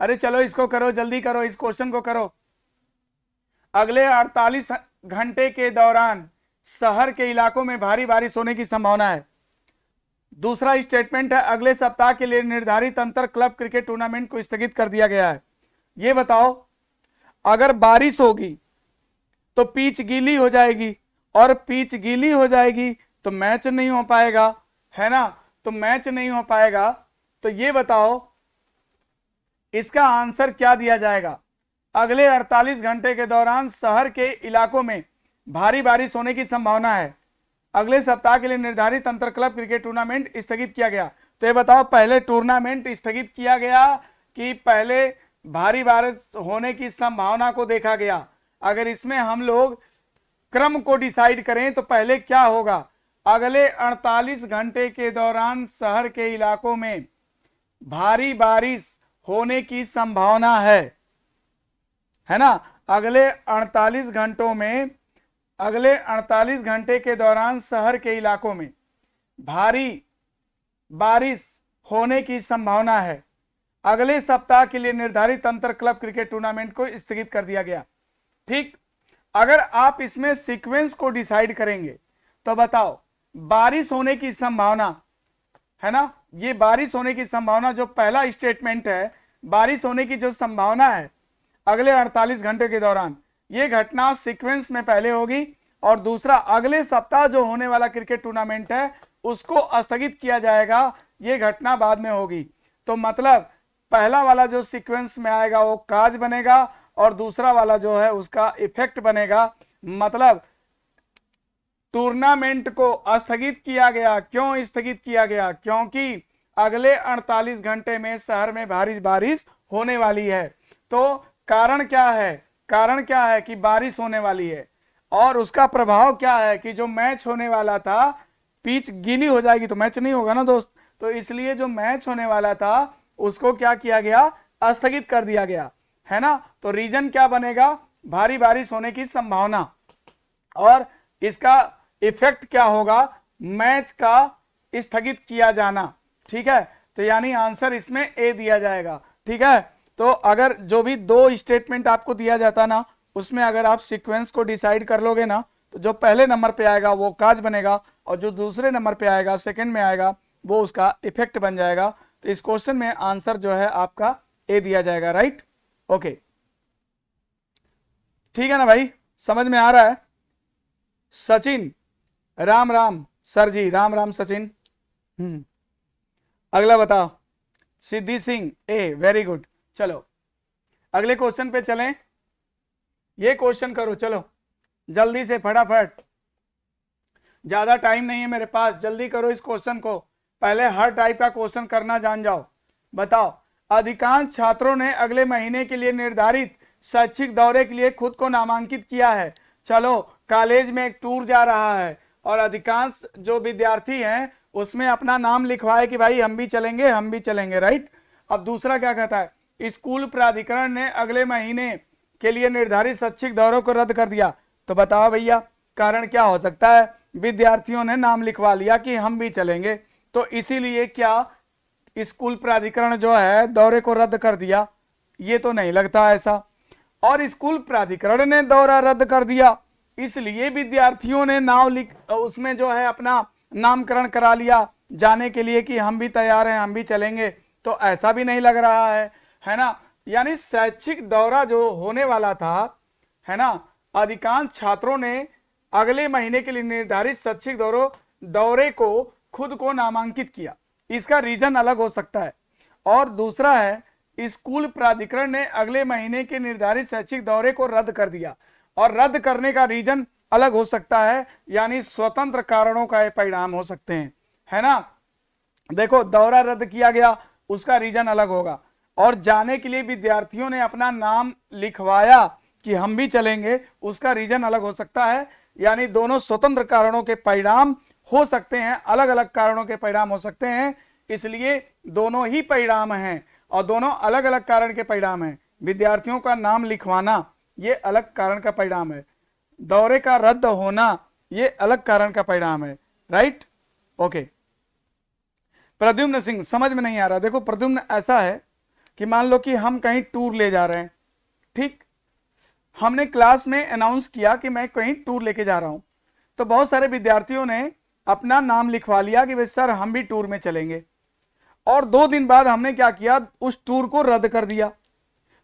अरे चलो इसको करो, जल्दी करो, इस क्वेश्चन को करो। अगले 48 घंटे के दौरान शहर के इलाकों में भारी बारिश होने की संभावना है। दूसरा स्टेटमेंट है, अगले सप्ताह के लिए निर्धारित अंतर क्लब क्रिकेट टूर्नामेंट को स्थगित कर दिया गया है। ये बताओ, अगर बारिश होगी तो पिच गीली हो जाएगी, और पिच गीली हो जाएगी तो मैच नहीं हो पाएगा, है ना। तो मैच नहीं हो पाएगा, तो ये बताओ इसका आंसर क्या दिया जाएगा? अगले 48 घंटे के दौरान शहर के इलाकों में भारी बारिश होने की संभावना है। अगले सप्ताह के लिए निर्धारित अंतर क्लब क्रिकेट टूर्नामेंट स्थगित किया गया। तो ये बताओ, पहले टूर्नामेंट स्थगित किया गया कि पहले भारी बारिश होने की संभावना को देखा गया? अगर इसमें हम लोग क्रम को डिसाइड करें तो पहले क्या होगा? अगले 48 घंटे के दौरान शहर के इलाकों में भारी बारिश होने की संभावना है ना। अगले 48 घंटों में, अगले 48 घंटे के दौरान शहर के इलाकों में भारी बारिश होने की संभावना है। अगले सप्ताह के लिए निर्धारित अंतर क्लब क्रिकेट टूर्नामेंट को स्थगित कर दिया गया। ठीक, अगर आप इसमें सीक्वेंस को डिसाइड करेंगे तो बताओ, बारिश होने की संभावना है ना, ये बारिश होने की संभावना जो पहला स्टेटमेंट है, बारिश होने की जो संभावना है अगले 48 घंटे के दौरान, ये घटना सीक्वेंस में पहले होगी, और दूसरा अगले सप्ताह जो होने वाला क्रिकेट टूर्नामेंट है उसको स्थगित किया जाएगा, ये घटना बाद में होगी। तो मतलब पहला वाला जो सीक्वेंस में आएगा वो काज बनेगा, और दूसरा वाला जो है उसका इफेक्ट बनेगा। मतलब टूर्नामेंट को स्थगित किया गया। क्यों स्थगित किया गया? क्योंकि अगले 48 घंटे में शहर में भारी बारिश होने वाली है। तो कारण क्या है? कारण क्या है कि बारिश होने वाली है। और उसका प्रभाव क्या है कि जो मैच होने वाला था, पिच गीली हो जाएगी तो मैच नहीं होगा ना दोस्त, तो इसलिए जो मैच होने वाला था उसको क्या किया गया, स्थगित कर दिया गया, है ना। तो रीजन क्या बनेगा, भारी बारिश होने की संभावना, और इसका इफेक्ट क्या होगा, मैच का स्थगित किया जाना, ठीक है। तो यानी आंसर इसमें ए दिया जाएगा, ठीक है। तो अगर जो भी दो स्टेटमेंट आपको दिया जाता ना, उसमें अगर आप सीक्वेंस को डिसाइड कर लोगे ना, तो जो पहले नंबर पे आएगा वो काज बनेगा, और जो दूसरे नंबर पे आएगा, सेकंड में आएगा, वो उसका इफेक्ट बन जाएगा। तो इस क्वेश्चन में आंसर जो है आपका ए दिया जाएगा, राइट। ओके, ठीक है ना भाई, समझ में आ रहा है। सचिन, राम राम सर जी, राम राम सचिन। अगला बताओ, सिद्धि सिंह, ए वेरी गुड। चलो अगले क्वेश्चन पे चलें, ये क्वेश्चन करो, चलो जल्दी से फटाफट, ज्यादा टाइम नहीं है मेरे पास, जल्दी करो इस क्वेश्चन को, पहले हर टाइप का क्वेश्चन करना जान जाओ। बताओ, अधिकांश छात्रों ने अगले महीने के लिए निर्धारित शैक्षिक दौरे के लिए खुद को नामांकित किया है। चलो कॉलेज में एक टूर जा रहा है और अधिकांश जो विद्यार्थी हैं उसमें अपना नाम लिखवाए कि भाई हम भी चलेंगे, हम भी चलेंगे, राइट। अब दूसरा क्या कहता है, स्कूल प्राधिकरण ने अगले महीने के लिए निर्धारित शैक्षिक दौरों को रद्द कर दिया। तो बताओ भैया कारण क्या हो सकता है, विद्यार्थियों ने नाम लिखवा लिया कि हम भी चलेंगे, तो इसीलिए क्या स्कूल प्राधिकरण जो है दौरे को रद्द कर दिया, ये तो नहीं लगता ऐसा। और स्कूल प्राधिकरण ने दौरा रद्द कर दिया इसलिए विद्यार्थियों ने नाम लिख उसमें जो है अपना नामकरण करा लिया जाने के लिए कि हम भी तैयार हैं, हम भी चलेंगे, तो ऐसा भी नहीं लग रहा है ना। यानी शैक्षिक दौरा जो होने वाला था, है ना, अधिकांश छात्रों ने अगले महीने के लिए निर्धारित शैक्षिक दौरे को खुद को नामांकित किया, इसका रीजन अलग हो सकता है। और दूसरा है, स्कूल प्राधिकरण ने अगले महीने के निर्धारित शैक्षिक दौरे को रद्द कर दिया, और रद्द करने का रीजन अलग हो सकता है, यानी स्वतंत्र कारणों का ये परिणाम हो सकते हैं, है ना। देखो दौरा रद्द किया गया उसका रीजन अलग होगा, और जाने के लिए विद्यार्थियों ने अपना नाम लिखवाया कि हम भी चलेंगे, उसका रीजन अलग हो सकता है। यानी दोनों स्वतंत्र कारणों के परिणाम हो सकते हैं, अलग अलग कारणों के परिणाम हो सकते हैं, इसलिए दोनों ही परिणाम हैं और दोनों अलग अलग कारण के परिणाम हैं। विद्यार्थियों का नाम लिखवाना ये अलग कारण का परिणाम है, दौरे का रद्द होना ये अलग कारण का परिणाम है, राइट। ओके, प्रद्युम्न सिंह, समझ में नहीं आ रहा। देखो प्रद्युम्न, ऐसा है कि मान लो कि हम कहीं टूर ले जा रहे हैं, ठीक, हमने क्लास में अनाउंस किया कि मैं कहीं टूर लेके जा रहा हूं, तो बहुत सारे विद्यार्थियों ने अपना नाम लिखवा लिया कि भाई सर हम भी टूर में चलेंगे, और 2 दिन बाद हमने क्या किया, उस टूर को रद्द कर दिया।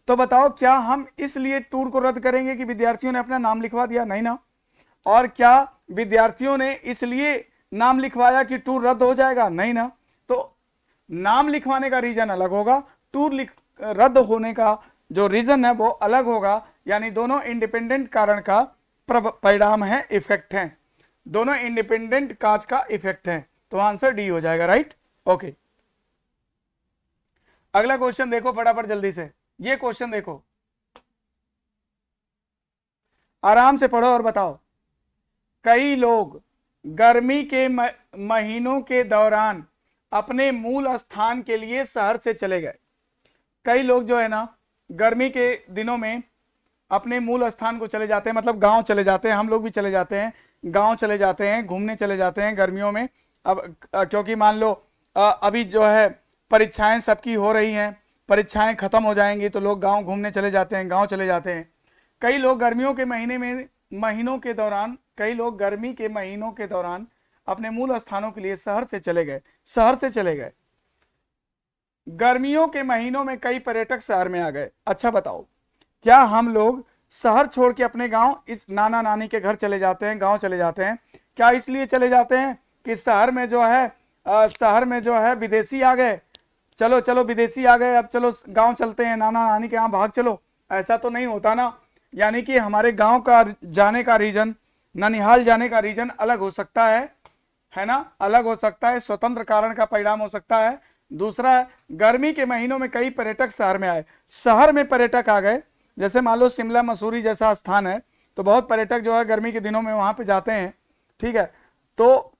तो बताओ क्या हम इसलिए टूर को रद्द करेंगे कि विद्यार्थियों ने अपना नाम लिखवा दिया, नहीं ना। और क्या विद्यार्थियों ने इसलिए नाम लिखवाया कि टूर रद्द हो जाएगा, नहीं ना। तो नाम लिखवाने का रीजन अलग होगा, टूर रद्द होने का जो रीजन है वो अलग होगा, यानी दोनों इंडिपेंडेंट कारण का परिणाम है, इफेक्ट है, दोनों इंडिपेंडेंट काज का इफेक्ट है। तो आंसर डी हो जाएगा, राइट। ओके, अगला क्वेश्चन देखो फटाफट जल्दी से, ये क्वेश्चन देखो, आराम से पढ़ो और बताओ। कई लोग गर्मी के महीनों के दौरान अपने मूल स्थान के लिए शहर से चले गए। कई लोग जो है ना गर्मी के दिनों में अपने मूल स्थान को चले जाते हैं, मतलब गांव चले जाते हैं, हम लोग भी चले जाते हैं, गांव चले जाते हैं, घूमने चले जाते हैं गर्मियों में। अब क्योंकि मान लो अभी जो है परीक्षाएं सबकी हो रही हैं, परीक्षाएं खत्म हो जाएंगी तो लोग गांव घूमने चले जाते हैं, गांव चले जाते हैं। कई लोग गर्मियों के महीनों के दौरान, कई लोग गर्मी के महीनों के दौरान अपने मूल स्थानों के लिए शहर से चले गए। गर्मियों के महीनों में कई पर्यटक शहर में आ गए। अच्छा बताओ, क्या हम लोग शहर छोड़ के अपने गांव, इस नाना नानी के घर चले जाते हैं, गांव चले जाते हैं, क्या इसलिए चले जाते हैं कि शहर में जो है विदेशी आ गए, चलो चलो विदेशी आ गए, अब चलो गांव चलते हैं, नाना नानी के यहाँ भाग चलो, ऐसा तो नहीं होता ना। यानी कि हमारे गांव का जाने का रीजन, ननिहाल जाने का रीजन अलग हो सकता है ना, अलग हो सकता है, स्वतंत्र कारण का परिणाम हो सकता है। दूसरा है, गर्मी के महीनों में कई पर्यटक शहर में आए, शहर में पर्यटक आ गए, जैसे मान लो शिमला मसूरी जैसा स्थान है, तो बहुत पर्यटक जो है गर्मी के दिनों में वहां पे जाते हैं, ठीक है। तो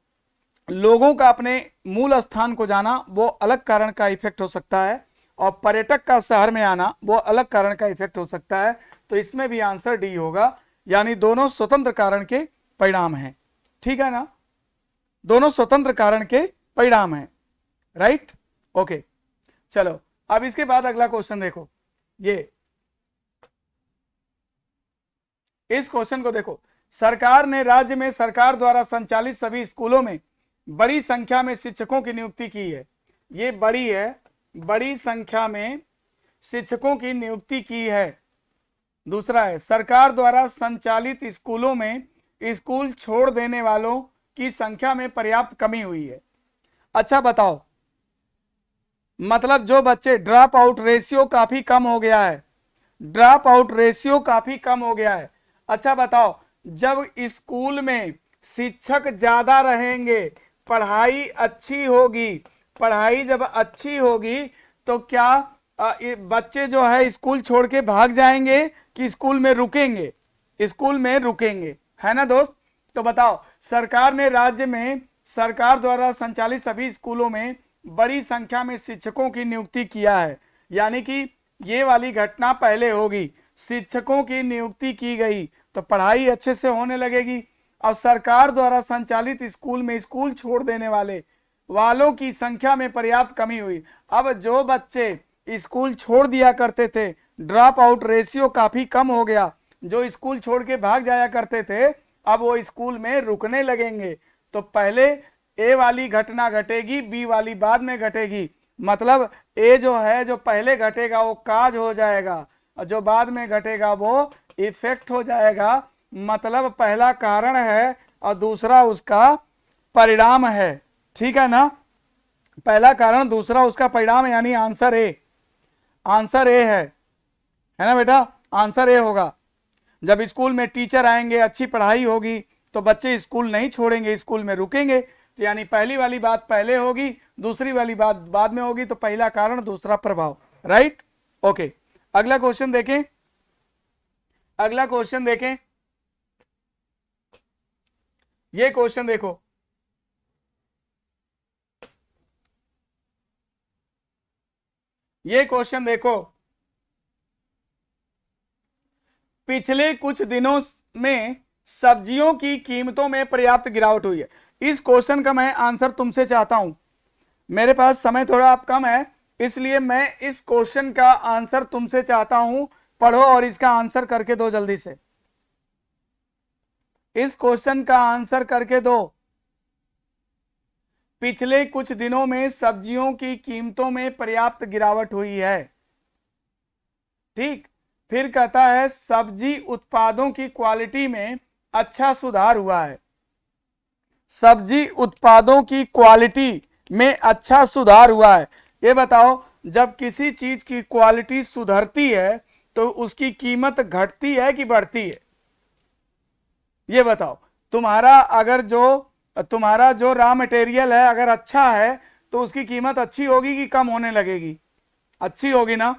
लोगों का अपने मूल स्थान को जाना वो अलग कारण का इफेक्ट हो सकता है, और पर्यटक का शहर में आना वो अलग कारण का इफेक्ट हो सकता है। तो इसमें भी आंसर डी होगा, यानी दोनों स्वतंत्र कारण के परिणाम हैं, ठीक है ना, दोनों स्वतंत्र कारण के परिणाम हैं, राइट, ओके। चलो अब इसके बाद अगला क्वेश्चन देखो, ये इस क्वेश्चन को देखो। सरकार ने राज्य में सरकार द्वारा संचालित सभी स्कूलों में बड़ी संख्या में शिक्षकों की नियुक्ति की है। ये बड़ी है, बड़ी संख्या में शिक्षकों की नियुक्ति की है। दूसरा है, सरकार द्वारा संचालित स्कूलों में स्कूल छोड़ देने वालों की संख्या में पर्याप्त कमी हुई है। अच्छा बताओ, मतलब जो बच्चे ड्रॉप आउट रेशियो काफी कम हो गया है, ड्रॉप आउट रेशियो काफी कम हो गया है। अच्छा बताओ, जब स्कूल में शिक्षक ज्यादा रहेंगे, पढ़ाई अच्छी होगी, पढ़ाई जब अच्छी होगी तो क्या बच्चे जो है स्कूल छोड़ के भाग जाएंगे कि स्कूल में रुकेंगे? स्कूल में रुकेंगे, है ना दोस्त। तो बताओ, सरकार ने राज्य में सरकार द्वारा संचालित सभी स्कूलों में बड़ी संख्या में शिक्षकों की नियुक्ति किया है, यानी कि ये वाली घटना पहले होगी, शिक्षकों की नियुक्ति की गई तो पढ़ाई अच्छे से होने लगेगी। और सरकार द्वारा संचालित स्कूल में स्कूल छोड़ देने वालों की संख्या में पर्याप्त कमी हुई। अब जो बच्चे स्कूल छोड़ दिया करते थे, ड्रॉप आउट रेशियो काफी कम हो गया, जो स्कूल छोड़ के भाग जाया करते थे अब वो स्कूल में रुकने लगेंगे। तो पहले ए वाली घटना घटेगी, बी वाली बाद में घटेगी, मतलब ए जो है जो पहले घटेगा वो काज हो जाएगा और जो बाद में घटेगा वो इफेक्ट हो जाएगा। मतलब पहला कारण है और दूसरा उसका परिणाम है, ठीक है ना, पहला कारण दूसरा उसका परिणाम, यानी आंसर ए, आंसर ए है ना बेटा, आंसर ए होगा। जब स्कूल में टीचर आएंगे, अच्छी पढ़ाई होगी तो बच्चे स्कूल नहीं छोड़ेंगे, स्कूल में रुकेंगे। तो यानी पहली वाली बात पहले होगी, दूसरी वाली बात बाद में होगी, तो पहला कारण दूसरा प्रभाव, राइट, ओके। अगला क्वेश्चन देखें, अगला क्वेश्चन देखें, ये क्वेश्चन देखो, ये क्वेश्चन देखो, पिछले कुछ दिनों में सब्जियों की कीमतों में पर्याप्त गिरावट हुई है। इस क्वेश्चन का मैं आंसर तुमसे चाहता हूं, मेरे पास समय थोड़ा अब कम है, इसलिए मैं इस क्वेश्चन का आंसर तुमसे चाहता हूं, पढ़ो और इसका आंसर करके दो जल्दी से, इस क्वेश्चन का आंसर करके दो। पिछले कुछ दिनों में सब्जियों की कीमतों में पर्याप्त गिरावट हुई है, ठीक। फिर कहता है सब्जी उत्पादों की क्वालिटी में अच्छा सुधार हुआ है, सब्जी उत्पादों की क्वालिटी में अच्छा सुधार हुआ है। ये बताओ, जब किसी चीज की क्वालिटी सुधरती है तो उसकी कीमत घटती है कि बढ़ती है? ये बताओ, तुम्हारा जो रॉ मटेरियल है अगर अच्छा है तो उसकी कीमत अच्छी होगी कि कम होने लगेगी? अच्छी होगी ना।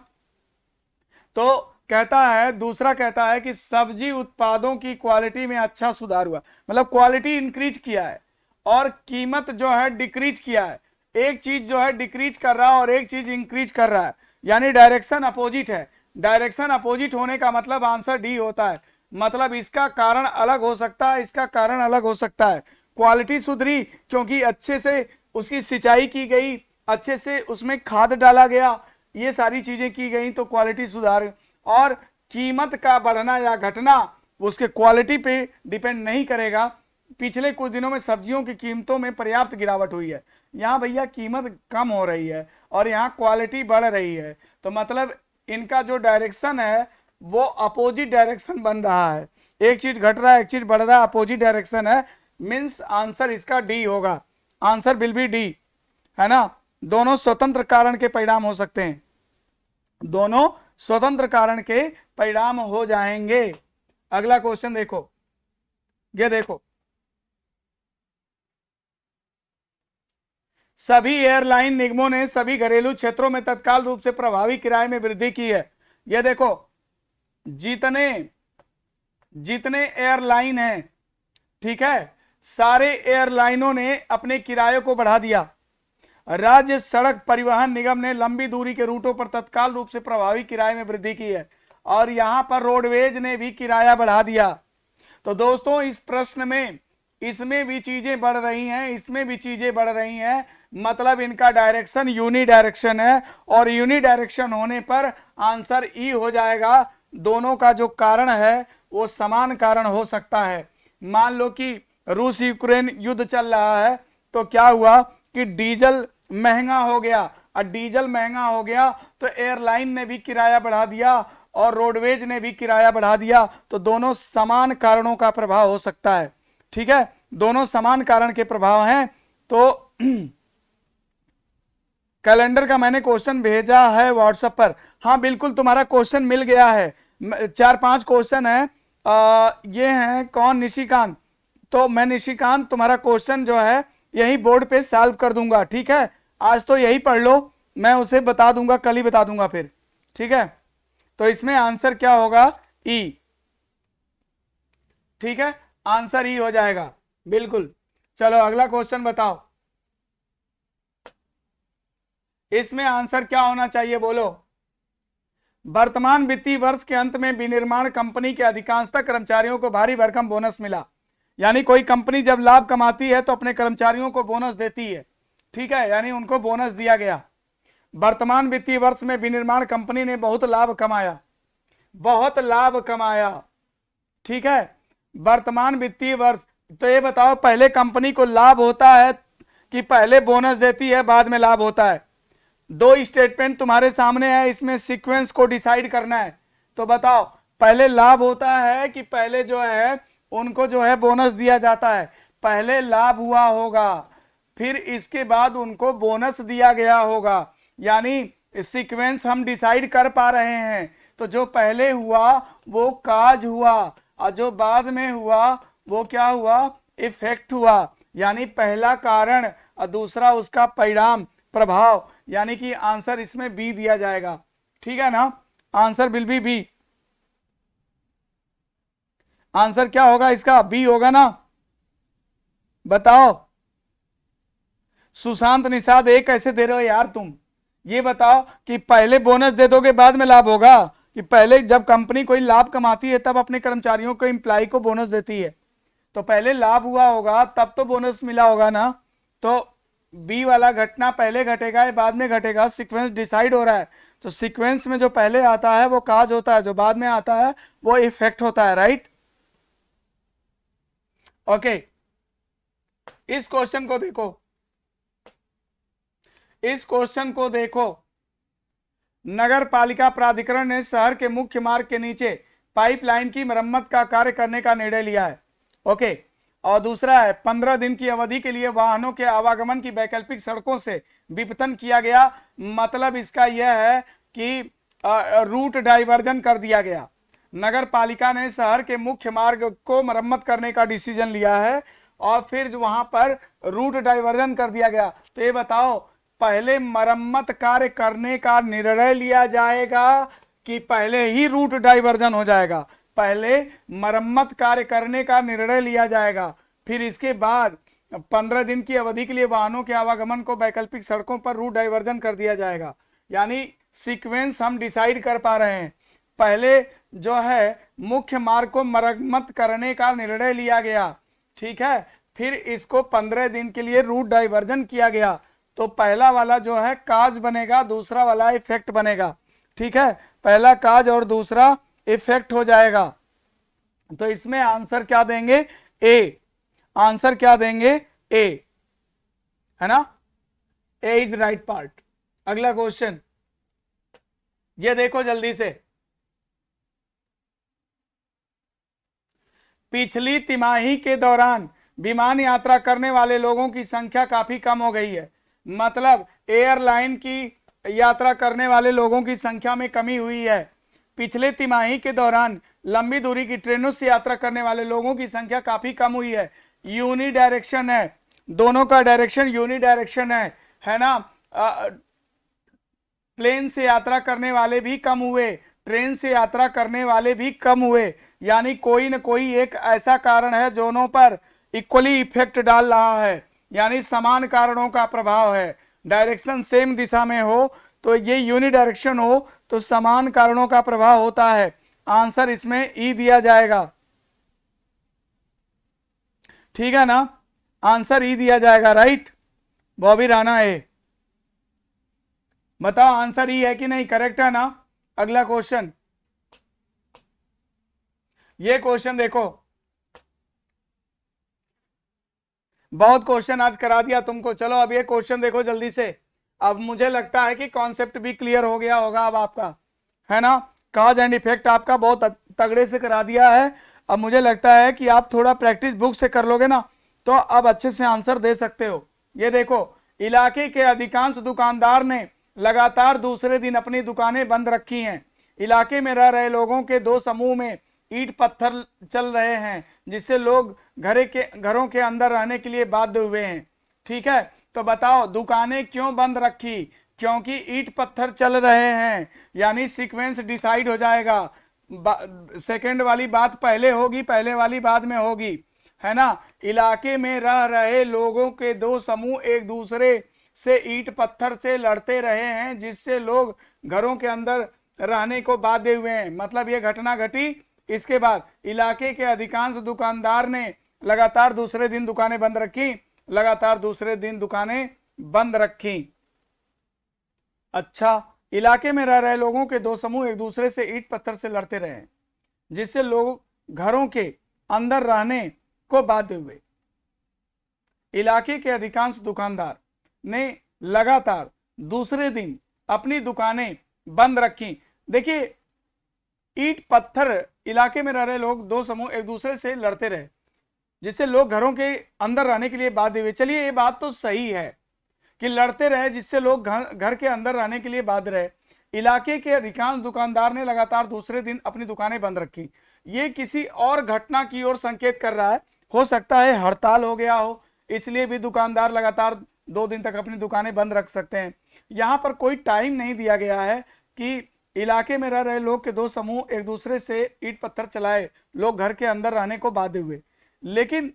तो कहता है, दूसरा कहता है कि सब्जी उत्पादों की क्वालिटी में अच्छा सुधार हुआ, मतलब क्वालिटी इंक्रीज किया है और कीमत जो है डिक्रीज किया है। एक चीज जो है डिक्रीज कर रहा है और एक चीज इंक्रीज कर रहा है, यानी डायरेक्शन अपोजिट है। डायरेक्शन अपोजिट होने का मतलब आंसर डी होता है, मतलब इसका कारण अलग हो सकता है, इसका कारण अलग हो सकता है। क्वालिटी सुधरी क्योंकि अच्छे से उसकी सिंचाई की गई, अच्छे से उसमें खाद डाला गया, ये सारी चीजें की गई तो क्वालिटी सुधार। और कीमत का बढ़ना या घटना उसके क्वालिटी पे डिपेंड नहीं करेगा। पिछले कुछ दिनों में सब्जियों की कीमतों में पर्याप्त गिरावट हुई है, यहाँ भैया कीमत कम हो रही है और यहाँ क्वालिटी बढ़ रही है, तो मतलब इनका जो डायरेक्शन है वो अपोजिट डायरेक्शन बन रहा है। एक चीज घट रहा है, एक चीज बढ़ रहा है, अपोजिट डायरेक्शन है, मीन्स आंसर इसका डी होगा, आंसर विल बी डी, है ना। दोनों स्वतंत्र कारण के परिणाम हो सकते हैं, दोनों स्वतंत्र कारण के परिणाम हो जाएंगे। अगला क्वेश्चन देखो, ये देखो, सभी एयरलाइन निगमों ने सभी घरेलू क्षेत्रों में तत्काल रूप से प्रभावी किराए में वृद्धि की है। यह देखो, जितने एयरलाइन हैं, ठीक है, सारे एयरलाइनों ने अपने किराए को बढ़ा दिया। राज्य सड़क परिवहन निगम ने लंबी दूरी के रूटों पर तत्काल रूप से प्रभावी किराए में वृद्धि की है, और यहां पर रोडवेज ने भी किराया बढ़ा दिया। तो दोस्तों इस प्रश्न में इसमें भी चीजें बढ़ रही हैं, इसमें भी चीजें बढ़ रही हैं, मतलब इनका डायरेक्शन यूनि डायरेक्शन है, और यूनि डायरेक्शन होने पर आंसर ई हो जाएगा। दोनों का जो कारण है वो समान कारण हो सकता है। मान लो कि रूस यूक्रेन युद्ध चल रहा है, तो क्या हुआ कि डीजल महंगा हो गया, और डीजल महंगा हो गया तो एयरलाइन ने भी किराया बढ़ा दिया और रोडवेज ने भी किराया बढ़ा दिया। तो दोनों समान कारणों का प्रभाव हो सकता है, ठीक है, दोनों समान कारण के प्रभाव हैं। तो कैलेंडर का मैंने क्वेश्चन भेजा है व्हाट्सएप पर। हाँ बिल्कुल, तुम्हारा क्वेश्चन मिल गया है, 4-5 क्वेश्चन है। ये हैं कौन, निशिकांत। तो मैं निशिकांत तुम्हारा क्वेश्चन जो है यही बोर्ड पे सॉल्व कर दूंगा, ठीक है। आज तो यही पढ़ लो, मैं उसे बता दूंगा, कल ही बता दूंगा फिर, ठीक है। तो इसमें आंसर क्या होगा, ई, ठीक है, आंसर ई हो जाएगा, बिल्कुल। चलो अगला क्वेश्चन बताओ, इसमें आंसर क्या होना चाहिए, बोलो। वर्तमान वित्तीय वर्ष के अंत में विनिर्माण कंपनी के अधिकांशतः कर्मचारियों को भारी भरकम बोनस मिला। यानी कोई कंपनी जब लाभ कमाती है तो अपने कर्मचारियों को बोनस देती है, ठीक है, यानी उनको बोनस दिया गया। वर्तमान वित्तीय वर्ष में विनिर्माण कंपनी ने बहुत लाभ कमाया, बहुत लाभ कमाया, ठीक है, वर्तमान वित्तीय वर्ष। तो ये बताओ पहले कंपनी को लाभ होता है कि पहले बोनस देती है बाद में लाभ होता है? दो स्टेटमेंट तुम्हारे सामने है, इसमें सीक्वेंस को डिसाइड करना है। तो बताओ पहले लाभ होता है कि पहले जो है उनको जो है बोनस दिया जाता है? पहले लाभ हुआ होगा, फिर इसके बाद उनको बोनस दिया गया होगा, यानी सीक्वेंस हम डिसाइड कर पा रहे हैं। तो जो पहले हुआ वो काज हुआ, और जो बाद में हुआ वो क्या हुआ, इफेक्ट हुआ। यानी पहला कारण और दूसरा उसका परिणाम, प्रभाव, यानी कि आंसर इसमें बी दिया जाएगा, ठीक है ना। Answer will be B. आंसर क्या होगा इसका, बी होगा ना, बताओ। सुशांत निषाद एक कैसे दे रहे हो यार तुम, ये बताओ कि पहले बोनस दे दोगे बाद में लाभ होगा, कि पहले जब कंपनी कोई लाभ कमाती है तब अपने कर्मचारियों को, एम्प्लॉय को बोनस देती है? तो पहले लाभ हुआ होगा तब तो बोनस मिला होगा ना। तो बी वाला घटना पहले घटेगा या बाद में घटेगा, सीक्वेंस डिसाइड हो रहा है। तो सीक्वेंस में जो पहले आता है वो काज होता है, जो बाद में आता है वो इफेक्ट होता है, राइट। ओके, इस क्वेश्चन को देखो, इस क्वेश्चन को देखो। नगर पालिका प्राधिकरण ने शहर के मुख्य मार्ग के नीचे पाइपलाइन की मरम्मत का कार्य करने का निर्णय लिया है। ओके, और दूसरा है 15 दिन की अवधि के लिए वाहनों के आवागमन की वैकल्पिक सड़कों से विपतन किया गया। मतलब इसका यह है कि रूट डाइवर्जन कर दिया गया। नगर पालिका ने शहर के मुख्य मार्ग को मरम्मत करने का डिसीजन लिया है और फिर वहां पर रूट डाइवर्जन कर दिया गया। तो ये बताओ पहले मरम्मत कार्य करने का निर्णय लिया जाएगा कि पहले ही रूट डाइवर्जन हो जाएगा? पहले मरम्मत कार्य करने का निर्णय लिया जाएगा, फिर इसके बाद 15 दिन की अवधि के लिए वाहनों के आवागमन को वैकल्पिक सड़कों पर रूट डाइवर्जन कर दिया जाएगा। यानी सीक्वेंस हम डिसाइड कर पा रहे हैं। पहले जो है मुख्य मार्ग को मरम्मत करने का निर्णय लिया गया, ठीक है, फिर इसको 15 दिन के लिए रूट डाइवर्जन किया गया। तो पहला वाला जो है काज बनेगा, दूसरा वाला इफेक्ट बनेगा, ठीक है, पहला काज और दूसरा इफेक्ट हो जाएगा। तो इसमें आंसर क्या देंगे, ए। आंसर क्या देंगे, ए, है ना, ए इज राइट पार्ट। अगला क्वेश्चन ये देखो जल्दी से। पिछली तिमाही के दौरान विमान यात्रा करने वाले लोगों की संख्या काफी कम हो गई है। मतलब एयरलाइन की यात्रा करने वाले लोगों की संख्या में कमी हुई है। पिछले तिमाही के दौरान लंबी दूरी की ट्रेनों से यात्रा करने वाले लोगों की संख्या काफी कम हुई है। यूनि डायरेक्शन है, दोनों का डायरेक्शन यूनि डायरेक्शन है ना। प्लेन से यात्रा करने वाले भी कम हुए, ट्रेन से यात्रा करने वाले भी कम हुए। यानी कोई न कोई एक ऐसा कारण है दोनों पर इक्वली इफेक्ट डाल रहा है, यानी समान कारणों का प्रभाव है। डायरेक्शन सेम दिशा में हो तो ये यूनि डायरेक्शन हो तो समान कारणों का प्रभाव होता है। आंसर इसमें ई दिया जाएगा, ठीक है ना, आंसर ई दिया जाएगा, राइट। बॉबी राणा है, बताओ आंसर ई है कि नहीं, करेक्ट है ना। अगला क्वेश्चन, ये क्वेश्चन देखो, बहुत क्वेश्चन आज करा दिया तुमको। चलो अब ये क्वेश्चन देखो जल्दी से। अब मुझे लगता है कि कॉन्सेप्ट भी क्लियर हो गया होगा अब आपका, है ना। कॉज एंड इफेक्ट आपका बहुत तगड़े से करा दिया है। अब मुझे लगता है कि आप थोड़ा प्रैक्टिस बुक से कर लोगे ना तो अब अच्छे से आंसर दे सकते हो। ये देखो, इलाके के अधिकांश दुकानदार ने लगातार दूसरे दिन अपनी दुकानें बंद रखी हैं। इलाके में रह रहे लोगों के दो समूह में ईंट पत्थर चल रहे हैं, जिससे लोग घरों के अंदर रहने के लिए बाध्य हुए हैं। ठीक है, तो बताओ दुकानें क्यों बंद रखी, क्योंकि ईंट पत्थर चल रहे हैं, यानी सीक्वेंस डिसाइड हो जाएगा। सेकंड वाली बात पहले होगी, पहले वाली बाद में होगी, है ना। इलाके में रह रहे लोगों के दो समूह एक दूसरे से ईंट पत्थर से लड़ते रहे हैं, जिससे लोग घरों के अंदर रहने को बाध्य हुए हैं। मतलब ये घटना घटी। इसके बाद इलाके के अधिकांश दुकानदार ने लगातार दूसरे दिन दुकानें बंद रखी, लगातार दूसरे दिन दुकानें बंद रखी। अच्छा, इलाके में रह रहे लोगों के दो समूह एक दूसरे से ईंट पत्थर से लड़ते रहे, जिससे लोग घरों के अंदर रहने को बाध्य हुए। इलाके के अधिकांश दुकानदार ने लगातार दूसरे दिन अपनी दुकानें बंद रखी। देखिए, ईंट पत्थर, इलाके में रह रहे लोग दो समूह एक दूसरे से लड़ते रहे, जिससे लोग घरों के अंदर रहने के लिए बाध्य हुए। चलिए, ये बात तो सही है कि लड़ते रहे, जिससे लोग घर के अंदर रहने के लिए बाध्य रहे। इलाके के अधिकांश दुकानदार ने लगातार दूसरे दिन अपनी दुकानें बंद रखी। ये किसी और घटना की ओर संकेत कर रहा है। हो सकता है हड़ताल हो गया हो, इसलिए भी दुकानदार लगातार 2 दिन तक अपनी दुकानें बंद रख सकते हैं। यहाँ पर कोई टाइम नहीं दिया गया है कि इलाके में रह रहे लोग के दो समूह एक दूसरे से ईंट पत्थर चलाए, लोग घर के अंदर रहने को बाध्य हुए। लेकिन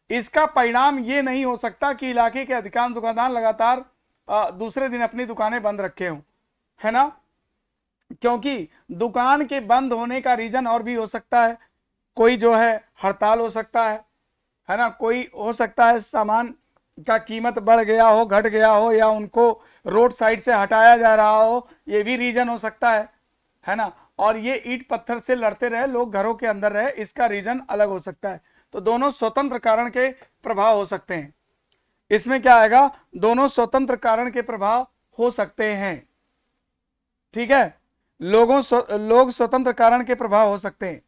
इसका परिणाम ये नहीं हो सकता कि इलाके के अधिकांश दुकानदार लगातार दूसरे दिन अपनी दुकानें बंद रखे हों, है ना, क्योंकि दुकान के बंद होने का रीजन और भी हो सकता है। कोई जो है हड़ताल हो सकता है ना, कोई हो सकता है सामान का कीमत बढ़ गया हो, घट गया हो, या उनको रोड साइड से हटाया जा रहा हो, ये भी रीजन हो सकता है ना। और ये ईंट पत्थर से लड़ते रहे, लोग घरों के अंदर रहे, इसका रीजन अलग हो सकता है। तो दोनों स्वतंत्र कारण के प्रभाव हो सकते हैं। इसमें क्या आएगा, दोनों स्वतंत्र कारण के प्रभाव हो सकते हैं। ठीक है, लोग स्वतंत्र कारण के प्रभाव हो सकते हैं।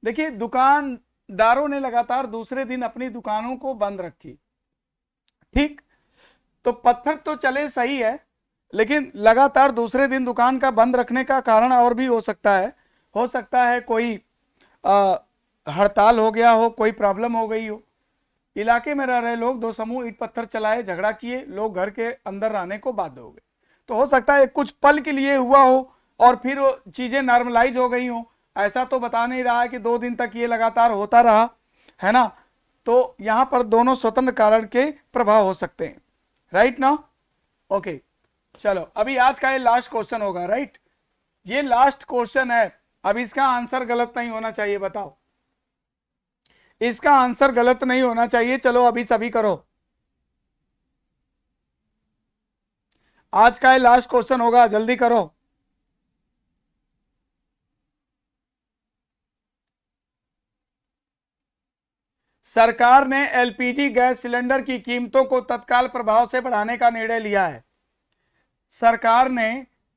देखिए, दुकानदारों ने लगातार दूसरे दिन अपनी दुकानों को बंद रखी। ठीक, तो पत्थर तो चले सही है, लेकिन लगातार दूसरे दिन दुकान का बंद रखने का कारण और भी हो सकता है कोई हड़ताल हो गया हो, कोई प्रॉब्लम हो गई हो। इलाके में रह रहे लोग दो समूह ईंट पत्थर चलाए, झगड़ा किए, लोग घर के अंदर रहने को बाध्य हो गए। तो हो सकता है कुछ पल के लिए हुआ हो और फिर वो चीजें नॉर्मलाइज हो गई हो। ऐसा तो बता नहीं रहा है कि 2 दिन तक ये लगातार होता रहा, है ना। तो यहां पर दोनों स्वतंत्र कारण के प्रभाव हो सकते हैं, राइट ना। ओके, चलो अभी आज का ये लास्ट क्वेश्चन होगा, राइट। ये लास्ट क्वेश्चन है। अब इसका आंसर गलत नहीं होना चाहिए, बताओ, इसका आंसर गलत नहीं होना चाहिए। चलो अभी सभी करो, आज का ये लास्ट क्वेश्चन होगा, जल्दी करो। सरकार ने एलपीजी गैस सिलेंडर की कीमतों को तत्काल प्रभाव से बढ़ाने का निर्णय लिया है। सरकार ने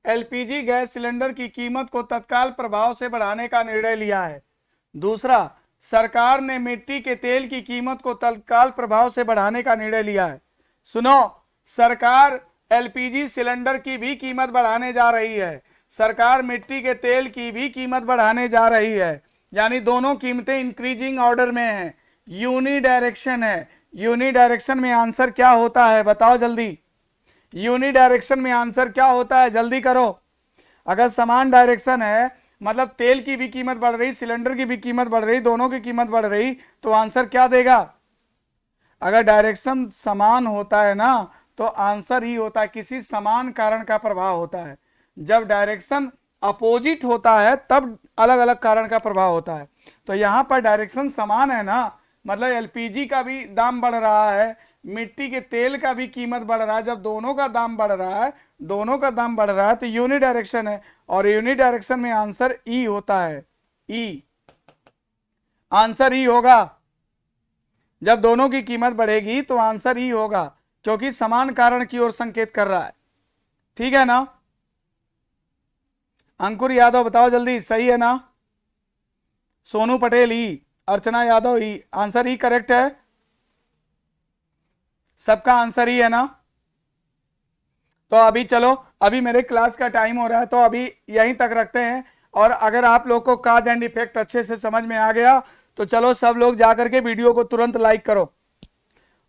एलपीजी गैस सिलेंडर की कीमत को तत्काल प्रभाव से बढ़ाने का निर्णय लिया है। दूसरा, सरकार ने मिट्टी के तेल की कीमत को तत्काल प्रभाव से बढ़ाने का निर्णय लिया है। सुनो, सरकार एलपीजी सिलेंडर की भी कीमत बढ़ाने जा रही है, सरकार मिट्टी के तेल की भी कीमत बढ़ाने जा रही है, यानी दोनों कीमतें इंक्रीजिंग ऑर्डर में हैं, यूनि डायरेक्शन है। यूनि डायरेक्शन में आंसर क्या होता है, बताओ जल्दी। यूनि डायरेक्शन में आंसर क्या होता है, जल्दी करो। अगर समान डायरेक्शन है मतलब तेल की भी कीमत बढ़ रही, सिलेंडर की भी कीमत बढ़ रही, दोनों की कीमत बढ़ रही, तो आंसर क्या देगा? अगर डायरेक्शन समान होता है ना तो आंसर ही होता है, किसी समान कारण का प्रभाव होता है। जब डायरेक्शन अपोजिट होता है तब अलग अलग कारण का प्रभाव होता है। तो यहां पर डायरेक्शन समान है ना, मतलब एलपीजी का भी दाम बढ़ रहा है, मिट्टी के तेल का भी कीमत बढ़ रहा है। जब दोनों का दाम बढ़ रहा है, दोनों का दाम बढ़ रहा है तो यूनि डायरेक्शन है, और यूनि डायरेक्शन में आंसर ई होता है। ई आंसर ई होगा। जब दोनों की कीमत बढ़ेगी तो आंसर ई होगा, क्योंकि समान कारण की ओर संकेत कर रहा है। ठीक है ना? अंकुर यादव बताओ जल्दी, सही है ना? सोनू पटेल ई, अर्चना यादव ई, आंसर ई करेक्ट है। सबका आंसर ही है ना? तो अभी चलो, अभी मेरे क्लास का टाइम हो रहा है तो अभी यहीं तक रखते हैं। और अगर आप लोग को काज एंड इफेक्ट अच्छे से समझ में आ गया तो चलो सब लोग जाकर के वीडियो को तुरंत लाइक करो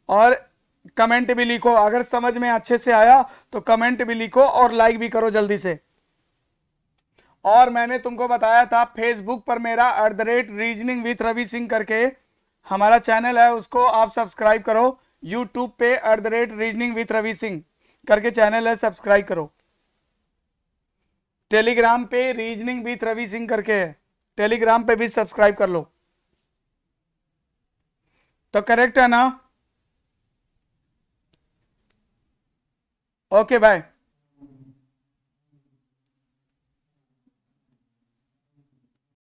और कमेंट भी लिखो। अगर समझ में अच्छे से आया तो कमेंट भी लिखो और लाइक भी करो जल्दी से। और मैंने तुमको बताया था फेसबुक पर मेरा @रीजनिंग विथ रवि सिंह करके हमारा चैनल है, उसको आप सब्सक्राइब करो। यूट्यूब पे @रीजनिंग विथ रवि सिंह करके चैनल है, सब्सक्राइब करो। टेलीग्राम पे रीजनिंग विथ रवि सिंह करके है, टेलीग्राम पे भी सब्सक्राइब कर लो। तो करेक्ट है ना? Okay bye.